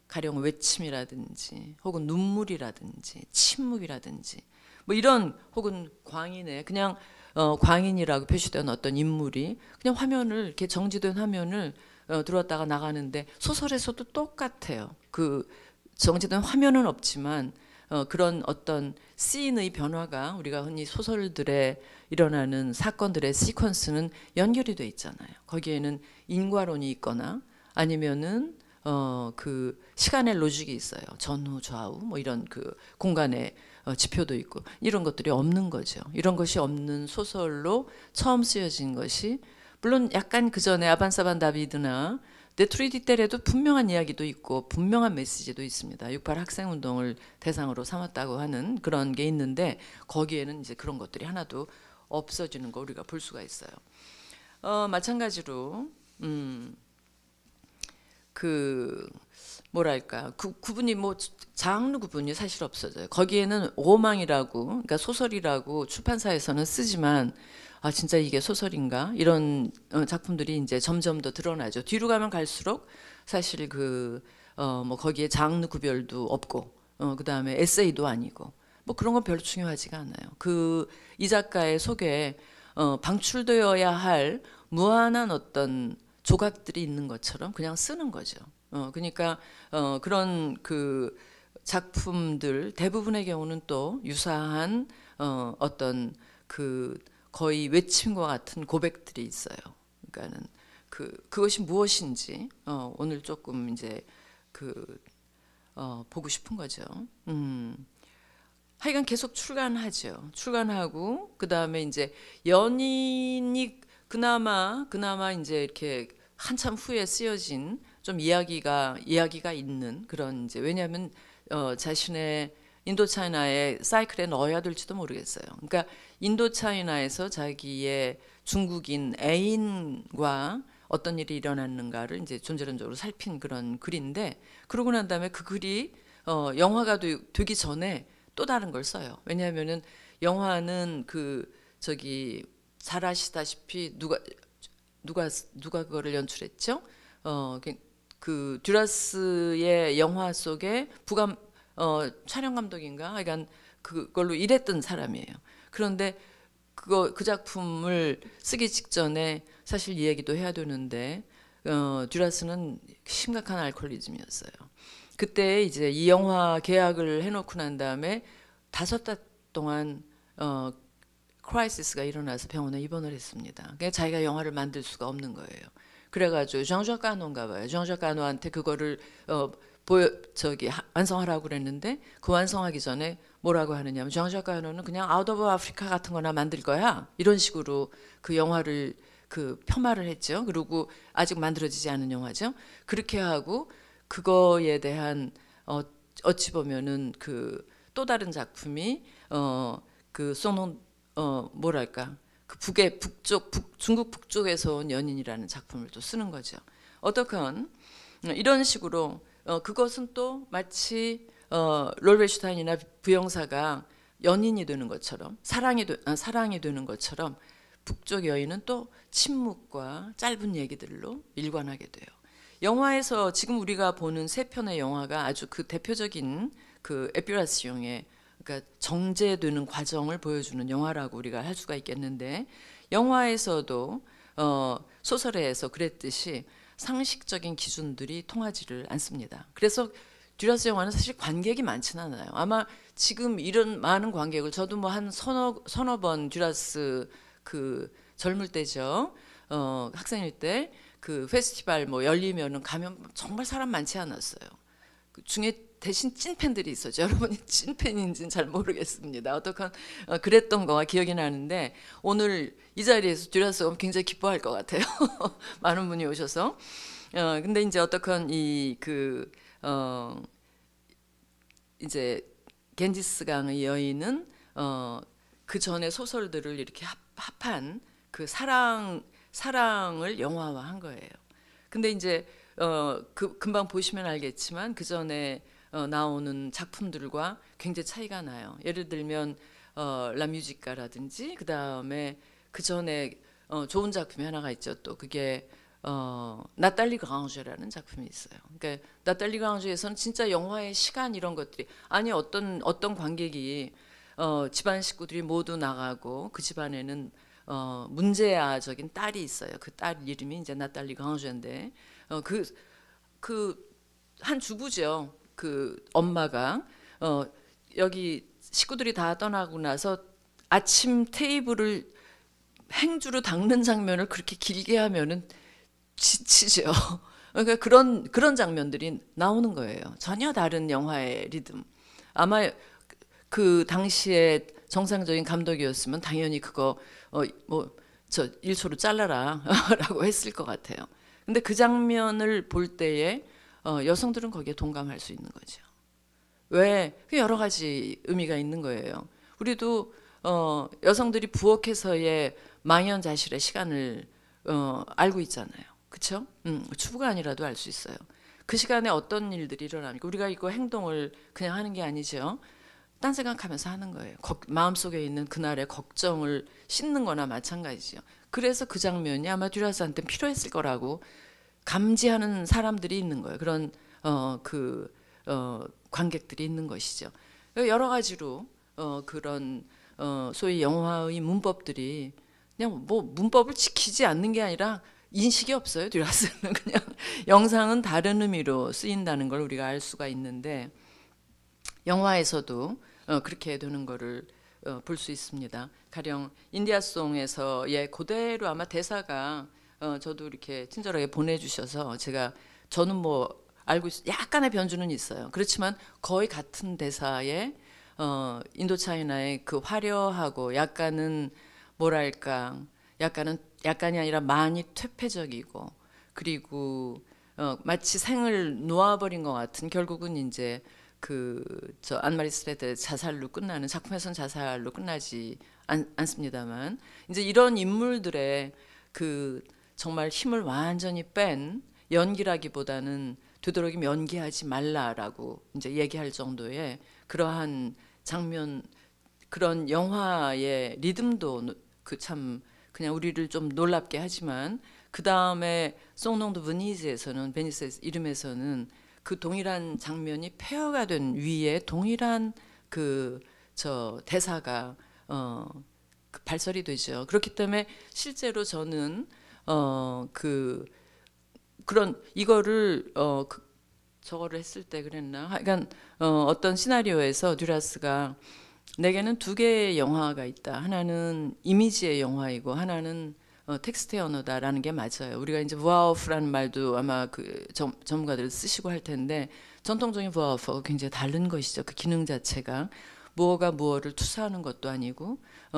가령 외침이라든지 혹은 눈물이라든지 침묵이라든지 뭐 이런 혹은 광인의 그냥 광인이라고 표시된 어떤 인물이 그냥 화면을 이렇게 정지된 화면을 들어왔다가 나가는데 소설에서도 똑같아요. 그 정지된 화면은 없지만 그런 어떤 씬의 변화가 우리가 흔히 소설들에 일어나는 사건들의 시퀀스는 연결이 돼 있잖아요. 거기에는 인과론이 있거나 아니면은 그 시간의 로직이 있어요. 전후 좌우 뭐 이런 그 공간의 지표도 있고 이런 것들이 없는 거죠. 이런 것이 없는 소설로 처음 쓰여진 것이 물론 약간 그 전에 아반사반 다비드나 네트리디 때에도 분명한 이야기도 있고 분명한 메시지도 있습니다. 68 학생운동을 대상으로 삼았다고 하는 그런 게 있는데 거기에는 이제 그런 것들이 하나도 없어지는 거 우리가 볼 수가 있어요. 마찬가지로 그 뭐랄까 구분이 뭐 장르 구분이 사실 없어져요. 거기에는 오망이라고 그러니까 소설이라고 출판사에서는 쓰지만 아 진짜 이게 소설인가 이런 작품들이 이제 점점 더 드러나죠. 뒤로 가면 갈수록 사실 그 뭐 거기에 장르 구별도 없고 그 다음에 에세이도 아니고 뭐 그런 건 별로 중요하지가 않아요. 이 작가의 속에 방출되어야 할 무한한 어떤 조각들이 있는 것처럼 그냥 쓰는 거죠. 그러니까 그런 그 작품들 대부분의 경우는 또 유사한 어떤 그 거의 외침과 같은 고백들이 있어요. 그러니까는 그것이 무엇인지 오늘 조금 이제 보고 싶은 거죠. 하여간 계속 출간하죠. 출간하고 그 다음에 이제 연인이 그나마 이제 이렇게 한참 후에 쓰여진 좀 이야기가 있는 그런 이제 왜냐하면 자신의 인도차이나의 사이클에 넣어야 될지도 모르겠어요. 그러니까 인도차이나에서 자기의 중국인 애인과 어떤 일이 일어났는가를 이제 존재론적으로 살핀 그런 글인데 그러고 난 다음에 그 글이 영화가 되기 전에 또 다른 걸 써요. 왜냐하면은 영화는 잘 아시다시피 누가 그거를 연출했죠? 그 듀라스의 영화 속에 촬영 감독인가? 그러니까 그걸로 일했던 사람이에요. 그런데 그 작품을 쓰기 직전에 사실 이 얘기도 해야 되는데 듀라스는 심각한 알코올리즘이었어요. 그때 이제 이 영화 계약을 해놓고 난 다음에 5달 동안 크라이시스가 일어나서 병원에 입원을 했습니다. 그러니까 자기가 영화를 만들 수가 없는 거예요. 그래가지고 장작 까노인가 봐요. 장작 까노한테 그거를 완성하라고 그랬는데 그 완성하기 전에 뭐라고 하느냐면 장작 까노는 그냥 아웃 오브 아프리카 같은 거나 만들 거야. 이런 식으로 그 영화를 폄하를 했죠. 그리고 아직 만들어지지 않은 영화죠. 그렇게 하고 그거에 대한 어찌 보면은 또 다른 작품이 뭐랄까 중국 북쪽에서 온 연인이라는 작품을 또 쓰는 거죠. 어떻건 이런 식으로 그것은 또 마치 롤베슈타인이나 부영사가 연인이 되는 것처럼 사랑이 되는 것처럼 북쪽 여인은 또 침묵과 짧은 얘기들로 일관하게 돼요. 영화에서 지금 우리가 보는 3편의 영화가 아주 그 대표적인 에피라시옹의 그러니까 정제되는 과정을 보여주는 영화라고 우리가 할 수가 있겠는데 영화에서도 소설에서 그랬듯이 상식적인 기준들이 통하지를 않습니다. 그래서 듀라스 영화는 사실 관객이 많지는 않아요. 아마 지금 이런 많은 관객을 저도 뭐 한 서너 번 듀라스 젊을 때죠. 학생일 때 페스티벌 뭐 열리면은 가면 정말 사람 많지 않았어요. 그 중에 대신 찐팬들이 있었죠. 여러분이 찐팬인지는 잘 모르겠습니다. 어떡한 그랬던 거가 기억이 나는데 오늘 이 자리에서 듀라스 오면 굉장히 기뻐할 것 같아요. 많은 분이 오셔서. 근데 이제 어떡한 이제 겐지스강의 여인은 그 전에 소설들을 이렇게 합한 그 사랑을 영화화한 거예요. 근데 이제 금방 보시면 알겠지만 그 전에 나오는 작품들과 굉장히 차이가 나요. 예를 들면 라뮤지카라든지 그 다음에 그 전에 좋은 작품이 하나가 있죠. 또 그게 나탈리 그랑제라는 작품이 있어요. 그러니까 나탈리 그랑제에서는 진짜 영화의 시간 이런 것들이 아니 어떤 관객이 집안 식구들이 모두 나가고 그 집안에는 문제아적인 딸이 있어요. 그 딸 이름이 이제 나탈리 그랑제인데 한 주부죠. 엄마가 여기 식구들이 다 떠나고 나서 아침 테이블을 행주로 닦는 장면을 그렇게 길게 하면은 지치죠. 그러니까 그런 장면들이 나오는 거예요. 전혀 다른 영화의 리듬. 아마 그 당시에 정상적인 감독이었으면 당연히 그거 저 1초로 잘라라라고 했을 것 같아요. 근데 그 장면을 볼 때에 여성들은 거기에 동감할 수 있는 거죠. 왜? 여러 가지 의미가 있는 거예요. 우리도 여성들이 부엌에서의 망연자실의 시간을 알고 있잖아요. 그렇죠? 주부가 아니라도 알 수 있어요. 그 시간에 어떤 일들이 일어납니까? 우리가 이거 행동을 그냥 하는 게 아니죠. 딴 생각하면서 하는 거예요. 마음속에 있는 그날의 걱정을 씻는 거나 마찬가지죠. 그래서 그 장면이 아마 듀라스한테 필요했을 거라고 감지하는 사람들이 있는 거예요. 그런 관객들이 있는 것이죠. 여러 가지로 그런 소위 영화의 문법들이 그냥 뭐 문법을 지키지 않는 게 아니라 인식이 없어요. 듀라스는 그냥 영상은 다른 의미로 쓰인다는 걸 우리가 알 수가 있는데 영화에서도 그렇게 되는 거를 볼 수 있습니다. 가령 인디아송에서의 그대로 아마 대사가 저도 이렇게 친절하게 보내주셔서 저는 뭐 알고 약간의 변주는 있어요. 그렇지만 거의 같은 대사에 인도차이나의 그 화려하고 약간은 뭐랄까 약간이 아니라 많이 퇴폐적이고 그리고 마치 생을 놓아버린 것 같은 결국은 이제 저 안마리 스레드의 자살로 끝나는 작품에선 자살로 끝나지 않습니다만 이제 이런 인물들의 그 정말 힘을 완전히 뺀 연기라기보다는 되도록이면 연기하지 말라라고 이제 얘기할 정도의 그러한 장면 그런 영화의 리듬도 참 그냥 우리를 좀 놀랍게 하지만 그 다음에 송농드 베니스에서는 이름에서는 그 동일한 장면이 폐허가 된 위에 동일한 저 대사가 발설이 되죠. 그렇기 때문에 실제로 저는 그런 이거를 저거를 했을 때 그랬나? 그러니까 어떤 시나리오에서 듀라스가 내게는 두 개의 영화가 있다. 하나는 이미지의 영화이고 하나는 텍스트의 언어다라는 게 맞아요. 우리가 이제 부아오프라는 말도 아마 그 전문가들 쓰시고 할 텐데 전통적인 부아오프가 굉장히 다른 것이죠. 그 기능 자체가 무어가 무어를 투사하는 것도 아니고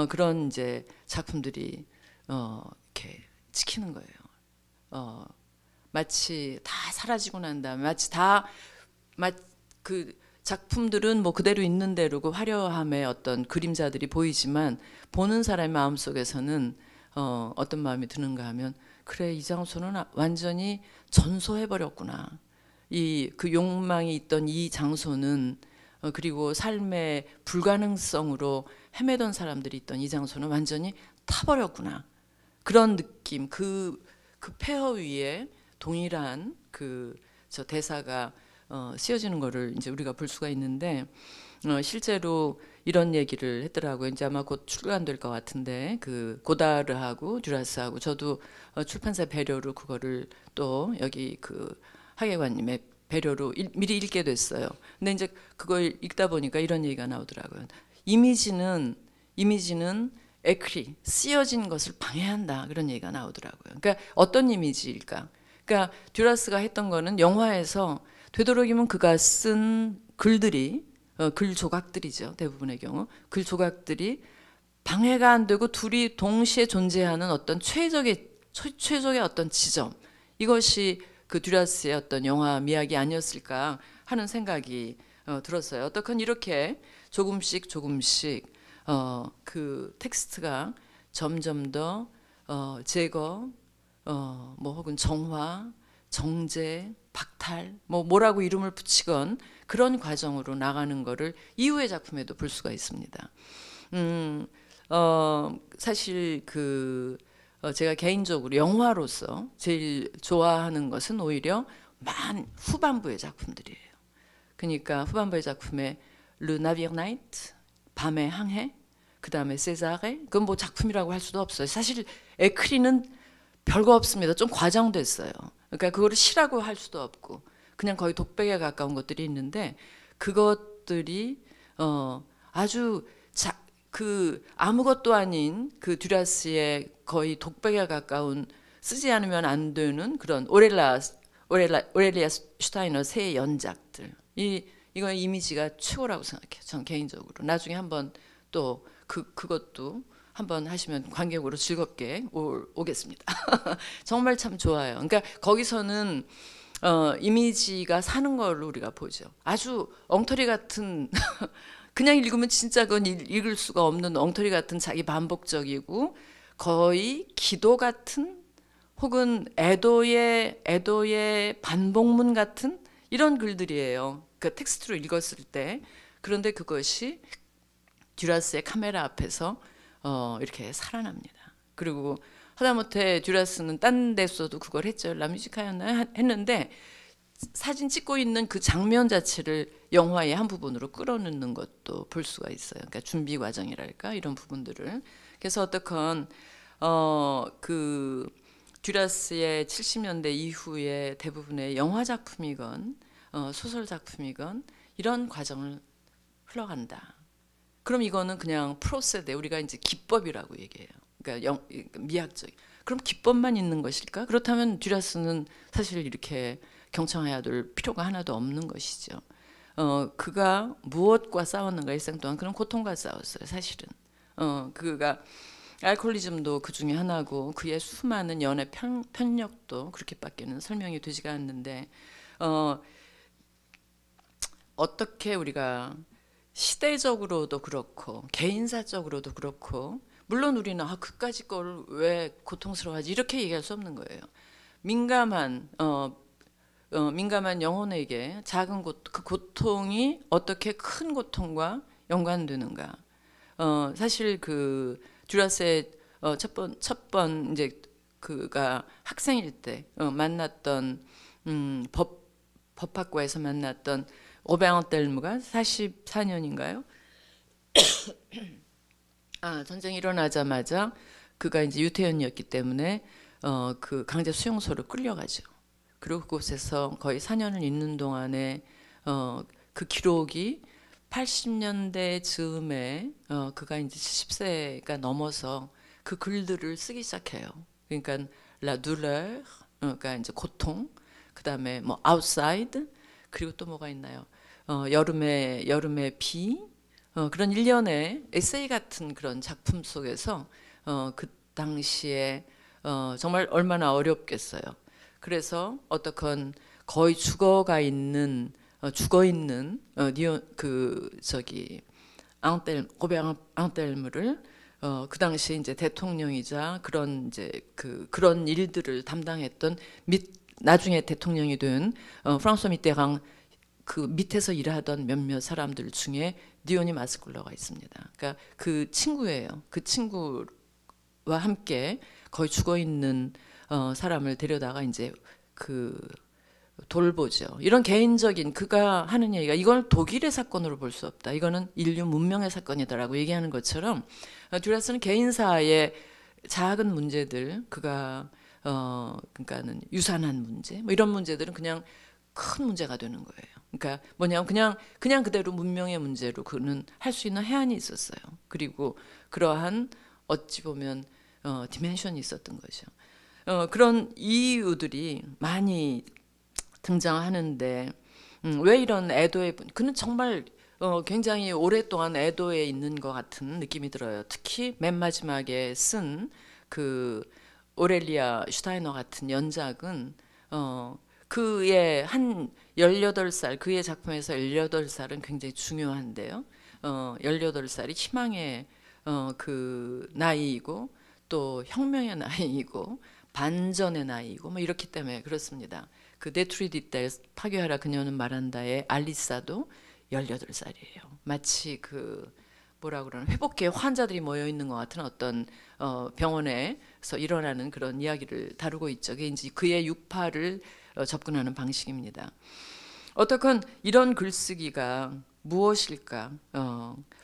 그런 이제 작품들이 이렇게 지키는 거예요. 마치 다 사라지고 난 다음에 그 작품들은 뭐 그대로 있는 대로 그 화려함의 어떤 그림자들이 보이지만 보는 사람의 마음속에서는 어떤 마음이 드는가 하면 그래 이 장소는 완전히 전소해버렸구나. 그 욕망이 있던 이 장소는 그리고 삶의 불가능성으로 헤매던 사람들이 있던 이 장소는 완전히 타버렸구나. 그런 느낌, 그 폐허 위에 동일한 저 대사가 씌워지는 거를 이제 우리가 볼 수가 있는데 실제로 이런 얘기를 했더라고요. 이제 아마 곧 출간될 것 같은데 그 고다르하고 듀라스하고 저도 출판사 배려로 그거를 또 여기 그 하계관님의 배려로 미리 읽게 됐어요. 근데 이제 그걸 읽다 보니까 이런 얘기가 나오더라고요. 이미지는 에크리 쓰여진 것을 방해한다 그런 얘기가 나오더라고요. 그러니까 어떤 이미지일까? 그러니까 듀라스가 했던 거는 영화에서 되도록이면 그가 쓴 글들이 글 조각들이죠. 대부분의 경우 글 조각들이 방해가 안 되고 둘이 동시에 존재하는 어떤 최적의 어떤 지점 이것이 그 듀라스의 어떤 영화 미학이 아니었을까 하는 생각이 들었어요. 어떻건 이렇게 조금씩 그 텍스트가 점점 더 제거 뭐 혹은 정화 정제 박탈 뭐라고 이름을 붙이건 그런 과정으로 나가는 거를 이후의 작품에도 볼 수가 있습니다. 사실 제가 개인적으로 영화로서 제일 좋아하는 것은 오히려 후반부의 작품들이에요. 그러니까 후반부의 작품에 Le Navire Night, 밤의 항해, 그 다음에 세자레, 그건 뭐 작품이라고 할 수도 없어요. 사실 에크리는 별거 없습니다. 좀 과장됐어요. 그러니까 그거를 시라고 할 수도 없고 그냥 거의 독백에 가까운 것들이 있는데 그것들이 아주 아무것도 아닌 그 듀라스의 거의 독백에 가까운 쓰지 않으면 안 되는 그런 오렐리아 슈타이너 새 연작들 이거 이미지가 최고라고 생각해요. 전 개인적으로 나중에 한번 또 그것도 한번 하시면 관객으로 즐겁게 오겠습니다. 정말 참 좋아요. 그러니까 거기서는 이미지가 사는 걸 우리가 보죠. 아주 엉터리 같은 그냥 읽으면 진짜 그건 읽을 수가 없는 엉터리 같은 자기 반복적이고 거의 기도 같은 혹은 애도의 반복문 같은 이런 글들이에요. 그 텍스트로 읽었을 때. 그런데 그것이 듀라스의 카메라 앞에서 이렇게 살아납니다. 그리고 하다못해 듀라스는 딴 데서도 그걸 했죠. 라뮤지카였나 했는데 사진 찍고 있는 그 장면 자체를 영화의 한 부분으로 끌어넣는 것도 볼 수가 있어요. 그러니까 준비 과정이랄까 이런 부분들을. 그래서 어떻건 그 듀라스의 70년대 이후의 대부분의 영화 작품이건 소설 작품이건 이런 과정을 흘러간다. 그럼 이거는 그냥 프로세데 우리가 이제 기법이라고 얘기해요. 그러니까 미학적. 그럼 기법만 있는 것일까? 그렇다면 듀라스는 사실 이렇게 경청해야 될 필요가 하나도 없는 것이죠. 그가 무엇과 싸웠는가 일생 동안 그런 고통과 싸웠어요. 사실은. 그가 알코올리즘도 그 중에 하나고 그의 수많은 연애 편력도 그렇게밖에는 설명이 되지가 않는데 어떻게 우리가 시대적으로도 그렇고 개인사적으로도 그렇고 물론 우리는 그까짓 걸 왜 고통스러워하지 이렇게 얘기할 수 없는 거예요. 민감한 영혼에게 작은 그 고통이 어떻게 큰 고통과 연관되는가. 사실 그 듀라스의 첫 번 이제 그가 학생일 때 만났던 법학과에서 만났던 오베앙 델무가 44년인가요? 전쟁이 일어나자마자 그가 이제 유태인이었기 때문에 그 강제 수용소로 끌려가죠. 그리고 그곳에서 거의 4년을 있는 동안에 그 기록이 80년대 즈음에 그가 이제 70세가 넘어서 그 글들을 쓰기 시작해요. 그러니까 la douleur, 그러니까 이제 고통, 그 다음에 뭐 outside, 그리고 또 뭐가 있나요? 여름의 비, 그런 일련의 에세이 같은 그런 작품 속에서 그 당시에 정말 얼마나 어렵겠어요. 그래서 어떻건 거의 죽어 있는 오베앙 앙텔무를 그 당시 이제 대통령이자 그런 일들을 담당했던 나중에 대통령이 된 프랑스와 미테랑 그 밑에서 일하던 몇몇 사람들 중에 니오니 마스쿨러가 있습니다. 그러니까 그 친구예요. 그 친구와 함께 거의 죽어 있는 사람을 데려다가 이제 그 돌보죠. 이런 개인적인 그가 하는 얘기가 이걸 독일의 사건으로 볼 수 없다. 이거는 인류 문명의 사건이다라고 얘기하는 것처럼 듀라스는 개인사의 작은 문제들 그가 그러니까는 유산한 문제 뭐 이런 문제들은 그냥 큰 문제가 되는 거예요. 그러니까 뭐냐면 그냥 그대로 문명의 문제로 그는 할 수 있는 해안이 있었어요. 그리고 그러한 어찌 보면 디멘션이 있었던 거죠. 그런 이유들이 많이 등장하는데 왜 이런 애도의 그는 정말 굉장히 오랫동안 애도에 있는 것 같은 느낌이 들어요. 특히 맨 마지막에 쓴 그 오렐리아 슈타이너 같은 연작은 그의 한 18살 그의 작품에서 18살은 굉장히 중요한데요. 18살이 희망의 그 나이이고 또 혁명의 나이이고 반전의 나이이고 뭐 이렇기 때문에 그렇습니다. 그 데트루이디텔 파괴하라 그녀는 말한다의 알리사도 18살이에요. 마치 그 뭐라 그러나 회복기에 환자들이 모여 있는 것 같은 어떤 병원에서 일어나는 그런 이야기를 다루고 있죠. 그게 이제 그의 유파를 접근하는 방식입니다. 어떻건 이런 글쓰기가 무엇일까?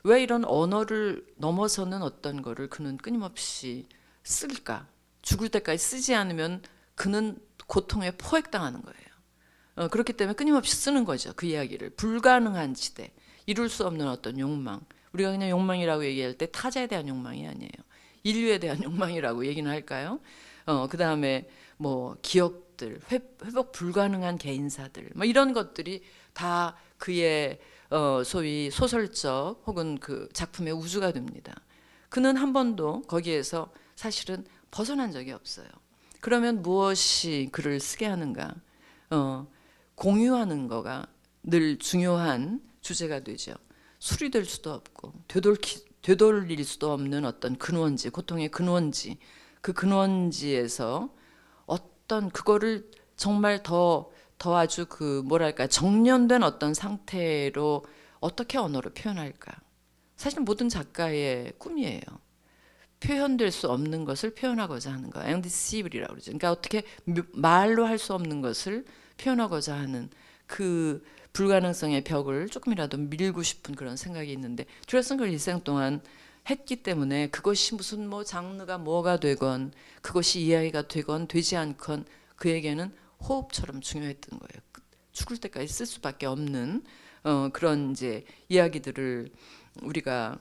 왜 이런 언어를 넘어서는 어떤 거를 그는 끊임없이 쓸까? 죽을 때까지 쓰지 않으면 그는 고통에 포획당하는 거예요. 그렇기 때문에 끊임없이 쓰는 거죠. 그 이야기를. 불가능한 지대, 이룰 수 없는 어떤 욕망. 우리가 그냥 욕망이라고 얘기할 때 타자에 대한 욕망이 아니에요. 인류에 대한 욕망이라고 얘기는 할까요? 그 다음에 뭐 기억들, 회복 불가능한 개인사들, 뭐 이런 것들이 다 그의 소위 소설적 혹은 그 작품의 우주가 됩니다. 그는 한 번도 거기에서 사실은 벗어난 적이 없어요. 그러면 무엇이 그를 쓰게 하는가? 공유하는 거가 늘 중요한 주제가 되죠. 수리될 수도 없고 되돌릴 수도 없는 어떤 근원지, 고통의 근원지, 그 근원지에서 어떤 그거를 정말 더 더 아주 그 뭐랄까 정련된 어떤 상태로 어떻게 언어로 표현할까. 사실 모든 작가의 꿈이에요. 표현될 수 없는 것을 표현하고자 하는 거. indecible이라고 그러죠. 그러니까 어떻게 말로 할 수 없는 것을 표현하고자 하는 그 불가능성의 벽을 조금이라도 밀고 싶은 그런 생각이 있는데 듀라스는 그걸 일생 동안 했기 때문에 그것이 무슨 뭐 장르가 뭐가 되건 그것이 이야기가 되건 되지 않건 그에게는 호흡처럼 중요했던 거예요. 죽을 때까지 쓸 수밖에 없는 그런 이제 이야기들을 우리가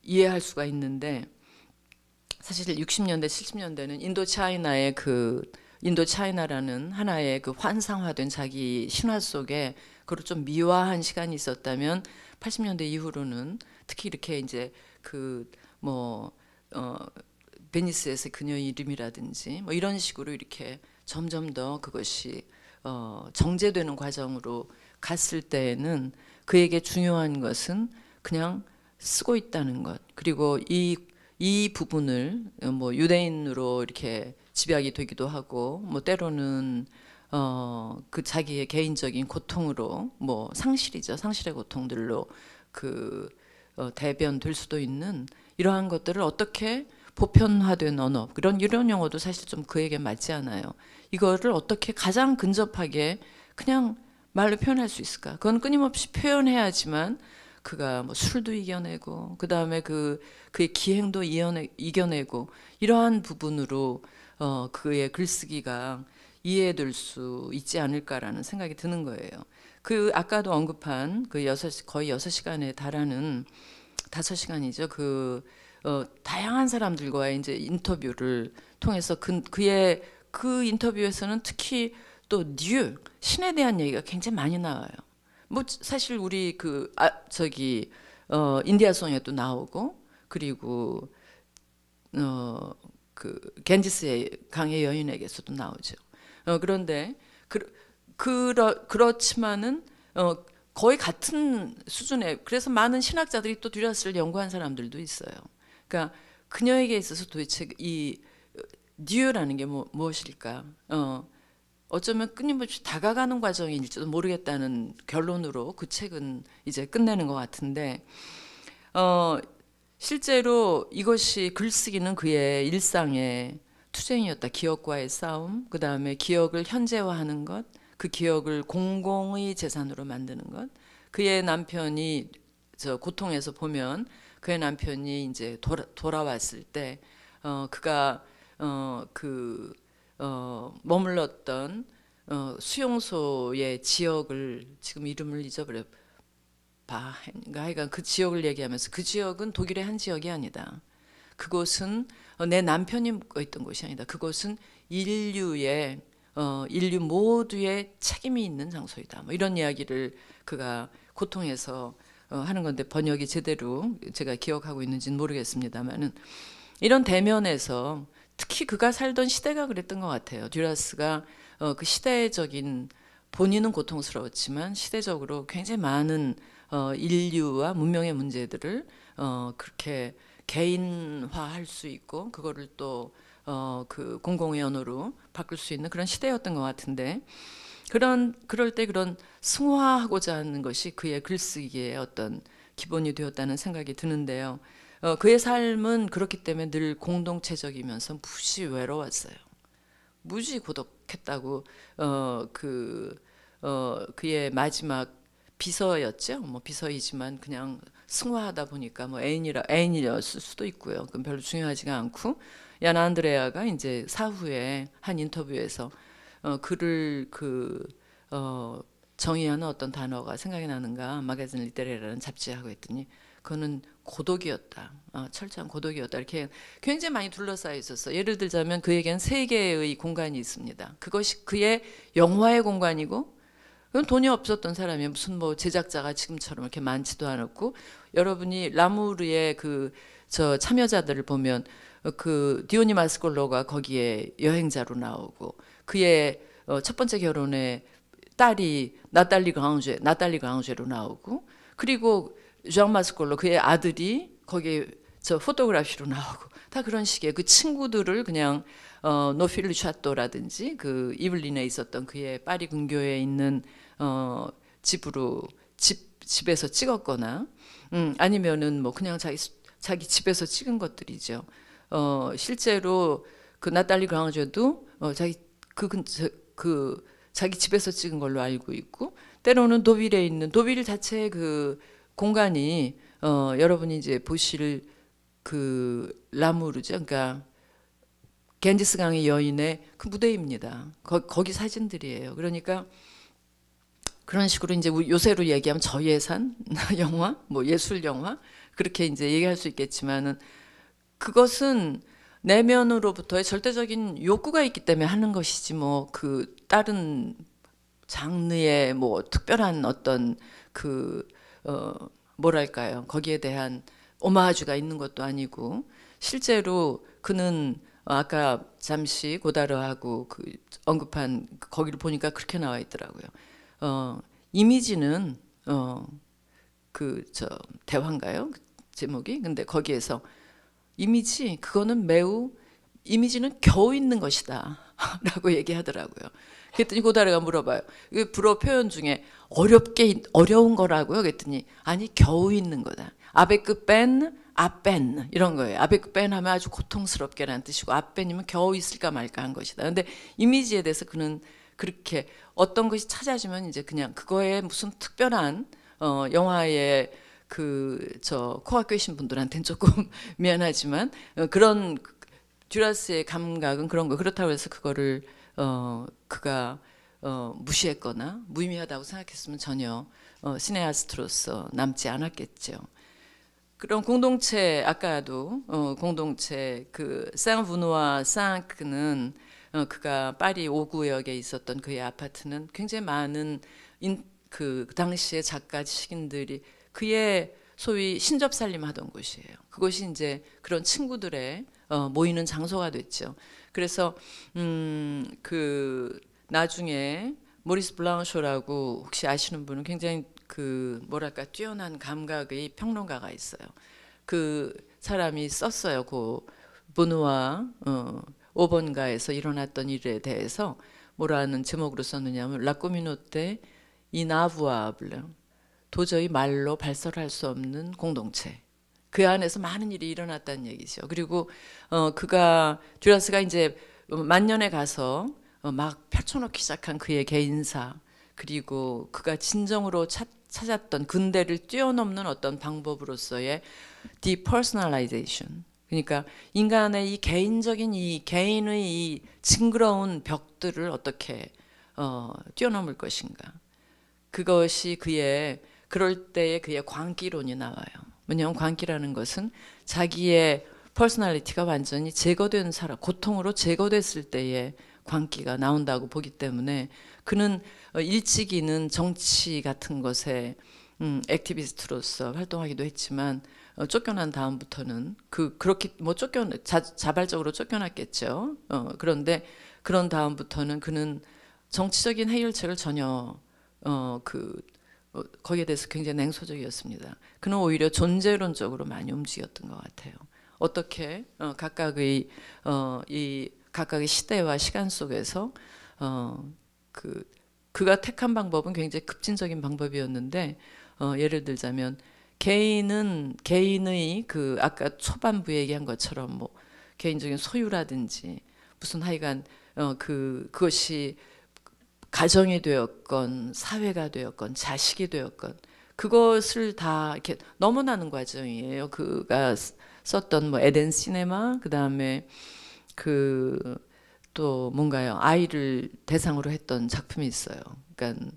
이해할 수가 있는데 사실 60년대 70년대는 인도차이나의 그 인도차이나라는 하나의 그 환상화된 자기 신화 속에 그걸 좀 미화한 시간이 있었다면 80년대 이후로는 특히 이렇게 이제 그 뭐 베니스에서 그녀의 이름이라든지 뭐 이런 식으로 이렇게 점점 더 그것이 정제되는 과정으로 갔을 때에는 그에게 중요한 것은 그냥 쓰고 있다는 것. 그리고 이 부분을 뭐 유대인으로 이렇게 집약이 되기도 하고 뭐 때로는 그 자기의 개인적인 고통으로 뭐 상실이죠. 상실의 고통들로 그 대변될 수도 있는 이러한 것들을 어떻게 보편화된 언어 이런 용어도 사실 좀 그에게 맞지 않아요. 이거를 어떻게 가장 근접하게 그냥 말로 표현할 수 있을까? 그건 끊임없이 표현해야지만 그가 뭐 술도 이겨내고 그 다음에 그의 기행도 이겨내고 이러한 부분으로 그의 글쓰기가 이해될 수 있지 않을까라는 생각이 드는 거예요. 그 아까도 언급한 그 거의 6시간에 달하는 5시간이죠. 다양한 사람들과의 이제 인터뷰를 통해서 그의 그 인터뷰에서는 특히 또 신에 대한 얘기가 굉장히 많이 나와요. 뭐 사실 우리 인디아송에도 나오고 그리고 그 겐지스의 강의 여인에게서도 나오죠. 그런데 그렇지만은 거의 같은 수준의 그래서 많은 신학자들이 또 듀라스를 연구한 사람들도 있어요. 그러니까 그녀에게 있어서 도대체 이 뉴라는 게 무엇일까? 어쩌면 끊임없이 다가가는 과정일지도 모르겠다는 결론으로 그 책은 이제 끝내는 것 같은데 실제로 이것이 글쓰기는 그의 일상의 투쟁이었다. 기억과의 싸움, 그 다음에 기억을 현재화하는 것, 그 기억을 공공의 재산으로 만드는 것. 그의 남편이 고통에서 보면 그의 남편이 이제 돌아왔을 때 그가 머물렀던 수용소의 지역을 지금 이름을 잊어버려 하여간 그 지역을 얘기하면서 그 지역은 독일의 한 지역이 아니다. 그곳은 내 남편이 묵어있던 곳이 아니다. 그곳은 인류 모두의 책임이 있는 장소이다. 뭐 이런 이야기를 그가 고통에서 하는 건데 번역이 제대로 제가 기억하고 있는지는 모르겠습니다만은 이런 대면에서 특히 그가 살던 시대가 그랬던 것 같아요. 듀라스가 그 시대적인 본인은 고통스러웠지만 시대적으로 굉장히 많은 인류와 문명의 문제들을 그렇게 개인화할 수 있고 그거를 또 그 공공의 언어로 바꿀 수 있는 그런 시대였던 것 같은데 그럴 때 그런 승화하고자 하는 것이 그의 글쓰기의 어떤 기본이 되었다는 생각이 드는데요. 그의 삶은 그렇기 때문에 늘 공동체적이면서 무지 외로웠어요. 무지 고독했다고 그의 마지막 비서였죠. 뭐 비서이지만 그냥 승화하다 보니까 뭐 애인이었을 수도 있고요. 그건 별로 중요하지가 않고 야나 안드레아가 이제 사후에 한 인터뷰에서 그를 정의하는 어떤 단어가 생각이 나는가 마가진 리테레라는 잡지하고 했더니 그거는 고독이었다. 철저한 고독이었다. 이렇게 굉장히 많이 둘러싸여 있었어. 예를 들자면 그에게는 3개의 공간이 있습니다. 그것이 그의 영화의 공간이고 그건 돈이 없었던 사람이 무슨 뭐 제작자가 지금처럼 이렇게 많지도 않았고 여러분이 라무르의 참여자들을 보면 그 디오니 마스콜로가 거기에 여행자로 나오고 그의 첫 번째 결혼에 딸이 나탈리 강앙제로 나오고 그리고 장 마스콜로 그의 아들이 거기에 포토그래피로 나오고 다 그런 식의 그 친구들을 그냥 노필 샤또라든지 그 이블린에 있었던 그의 파리 근교에 있는 집으로 집에서 찍었거나 아니면은 뭐 그냥 자기 집에서 찍은 것들이죠. 실제로 그 나탈리 그랑제도 자기 자기 집에서 찍은 걸로 알고 있고, 때로는 도빌에 있는 도빌 자체의 그 공간이 여러분이 이제 보실 그 라무르죠. 그러니까 겐지스강의 여인의 그 무대입니다. 거기 사진들이에요. 그러니까 그런 식으로 이제 요새로 얘기하면 저예산 영화, 뭐 예술 영화 그렇게 이제 얘기할 수 있겠지만은 그것은 내면으로부터의 절대적인 욕구가 있기 때문에 하는 것이지 뭐 그 다른 장르의 뭐 특별한 어떤 그 뭐랄까요, 거기에 대한 오마주가 있는 것도 아니고, 실제로 그는 아까 잠시 고다르하고 그 언급한 거기를 보니까 그렇게 나와 있더라고요. 이미지는 그 대화인가요? 그 제목이. 근데 거기에서 그거는 매우 이미지는 겨우 있는 것이다 라고 얘기하더라고요. 그랬더니 고다르가 물어봐요. 이게 불어 표현 중에 어려운 거라고요? 그랬더니 아니, 겨우 있는 거다. 아베크 뺀, 아뺀 이런 거예요. 아베크 뺀 하면 아주 고통스럽게라는 뜻이고, 아뺀이면 겨우 있을까 말까 한 것이다. 근데 이미지에 대해서 그는 그렇게 어떤 것이 찾아지면 이제 그냥 그거에 무슨 특별한 영화의 코가 꿰신 분들한테는 조금 미안하지만 그런 듀라스의 감각은 그런 거. 그렇다고 해서 그거를 그가 무시했거나 무의미하다고 생각했으면 전혀 시네아스트로서 남지 않았겠죠. 그런 공동체, 아까도 공동체 그 쌍부누아 쌍크는 그가 파리 5구역에 있었던 그의 아파트는 굉장히 많은 그 당시의 작가 지식인들이 그의 소위 신접살림 하던 곳이에요. 그곳이 이제 그런 친구들의 모이는 장소가 됐죠. 그래서 그 나중에 모리스 블랑쇼라고 혹시 아시는 분은 굉장히 그 뭐랄까 뛰어난 감각의 평론가가 있어요. 그 사람이 썼어요. 그 보누아 5번가에서 일어났던 일에 대해서 뭐라는 제목으로 썼느냐면 라 코미노테 이나부아블레, 도저히 말로 발설할 수 없는 공동체. 그 안에서 많은 일이 일어났다는 얘기죠. 그리고 그가 듀라스가 이제 만년에 가서 막 펼쳐놓기 시작한 그의 개인사, 그리고 그가 진정으로 찾았던 근대를 뛰어넘는 어떤 방법으로서의 depersonalization. 그러니까 인간의 이 개인적인 이 개인의 이 징그러운 벽들을 어떻게 뛰어넘을 것인가. 그것이 그럴 때의 그의 광기론이 나와요. 왜냐하면 광기라는 것은 자기의 퍼스널리티가 완전히 제거된 사람, 고통으로 제거됐을 때의 광기가 나온다고 보기 때문에 그는 일찍이는 정치 같은 것에 액티비스트로서 활동하기도 했지만 쫓겨난 다음부터는 그렇게 뭐 자발적으로 쫓겨났겠죠. 그런데 그런 다음부터는 그는 정치적인 해결책을 전혀 거기에 대해서 굉장히 냉소적이었습니다. 그는 오히려 존재론적으로 많이 움직였던 것 같아요. 어떻게 각각의 시대와 시간 속에서 그가 택한 방법은 굉장히 급진적인 방법이었는데, 예를 들자면 개인의 그 아까 초반부에 얘기한 것처럼 뭐 개인적인 소유라든지 무슨 하여간 그것이 가정이 되었건 사회가 되었건 자식이 되었건 그것을 다 이렇게 넘어나는 과정이에요. 그가 썼던 뭐 에덴 시네마, 그다음에 또 뭔가요, 아이를 대상으로 했던 작품이 있어요. 그러니까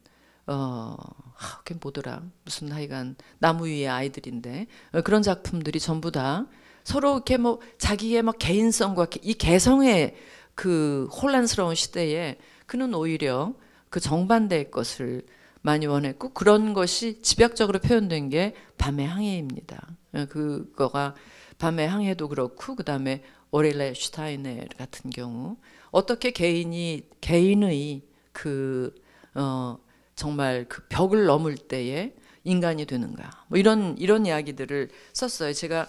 그게 뭐더라, 무슨 하여간 나무 위의 아이들인데 그런 작품들이 전부 다 서로 이렇게 뭐 자기의 막 개인성과 이 개성의 그 혼란스러운 시대에 그는 오히려 그 정반대의 것을 많이 원했고, 그런 것이 집약적으로 표현된 게 밤의 항해입니다. 그거가 밤의 항해도 그렇고, 그 다음에 오렐레 슈타이네 같은 경우 어떻게 개인의 정말 그 벽을 넘을 때에 인간이 되는가, 뭐 이런 이야기들을 썼어요. 제가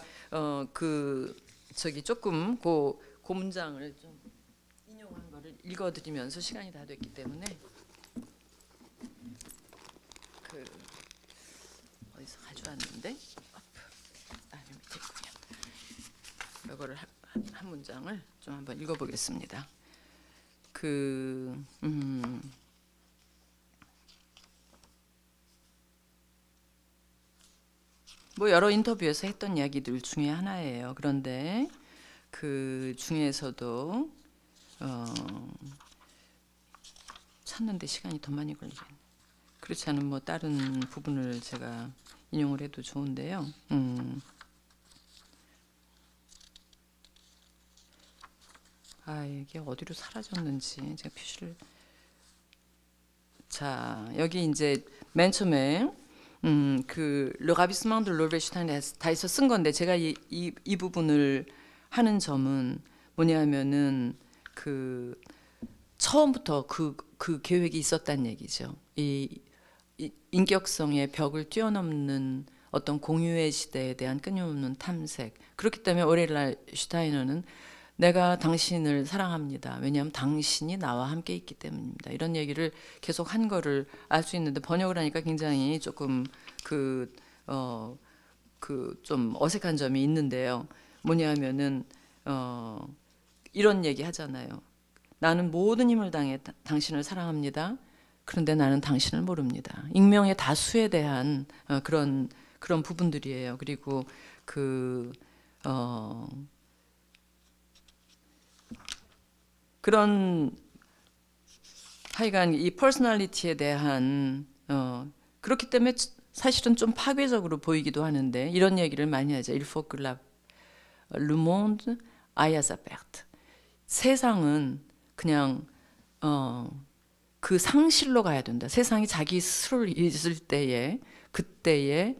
저기 조금 그 문장을 좀 인용한 거를 읽어드리면서 시간이 다 됐기 때문에 그 어디서 가져왔는데 여기 밑에 있군요. 이거를 한 문장을 좀 한번 읽어보겠습니다. 뭐 여러 인터뷰에서 했던 이야기들 중에 하나예요. 그런데 그 중에서도 찾는데 시간이 더 많이 걸리겠네. 그렇지 않으면 뭐 다른 부분을 제가 인용을 해도 좋은데요. 이게 어디로 사라졌는지 제가 표시를. 자, 여기 이제 맨 처음에 그 Le Ravissement de l'Orvietan-Da에서 쓴 건데, 제가 이 부분을 하는 점은 뭐냐면은 그 처음부터 그 계획이 있었다는 얘기죠. 이 인격성의 벽을 뛰어넘는 어떤 공유의 시대에 대한 끊임없는 탐색. 그렇기 때문에 오렐라 슈타이너는 내가 당신을 사랑합니다. 왜냐하면 당신이 나와 함께 있기 때문입니다. 이런 얘기를 계속 한 거를 알 수 있는데, 번역을 하니까 굉장히 조금 좀 어색한 점이 있는데요. 뭐냐면은 이런 얘기 하잖아요. 나는 모든 힘을 다해 당신을 사랑합니다. 그런데 나는 당신을 모릅니다. 익명의 다수에 대한 그런 부분들이에요. 그리고 그런 하여간 이 퍼스널리티에 대한 그렇기 때문에 사실은 좀 파괴적으로 보이기도 하는데, 이런 얘기를 많이 하죠. Il faut que le monde aille à sa perte. 세상은 그냥 그 상실로 가야 된다. 세상이 자기 스스로를 잊을 때에, 그때에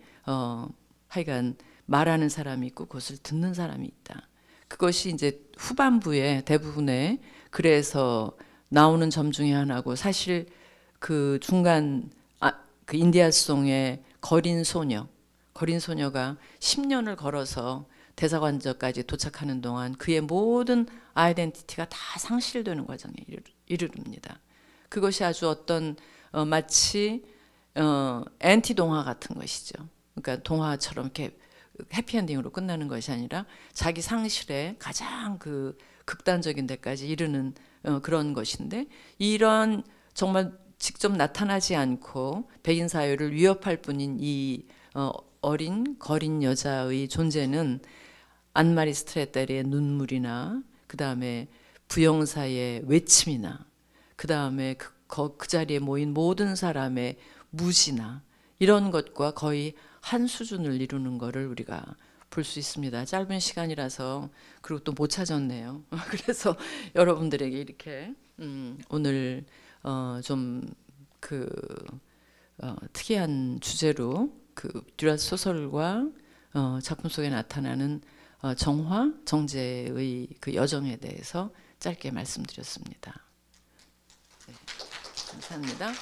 하여간 말하는 사람이 있고 그것을 듣는 사람이 있다. 그것이 이제 후반부에 대부분의 그래서 나오는 점 중에 하나고, 사실 그 중간 그 인디아송의 거린 소녀가 10년을 걸어서 대사관저까지 도착하는 동안 그의 모든 아이덴티티가 다 상실되는 과정에 이르릅니다. 그것이 아주 어떤 마치 엔티 동화 같은 것이죠. 그러니까 동화처럼 이렇게 해피엔딩으로 끝나는 것이 아니라 자기 상실의 가장 그 극단적인 데까지 이르는 그런 것인데, 이런 정말 직접 나타나지 않고 백인 사회를 위협할 뿐인 이 어린 거린 여자의 존재는 안마리 스트레텔의 눈물이나, 그 다음에 부영사의 외침이나, 그 다음에 그 자리에 모인 모든 사람의 무지나, 이런 것과 거의 한 수준을 이루는 것을 우리가 볼 수 있습니다. 짧은 시간이라서, 그리고 또 못 찾았네요. 그래서 여러분들에게 이렇게 오늘 좀 특이한 주제로 그 듀라스 소설과 작품 속에 나타나는 정화, 정제의 그 여정에 대해서 짧게 말씀드렸습니다. 네, 감사합니다.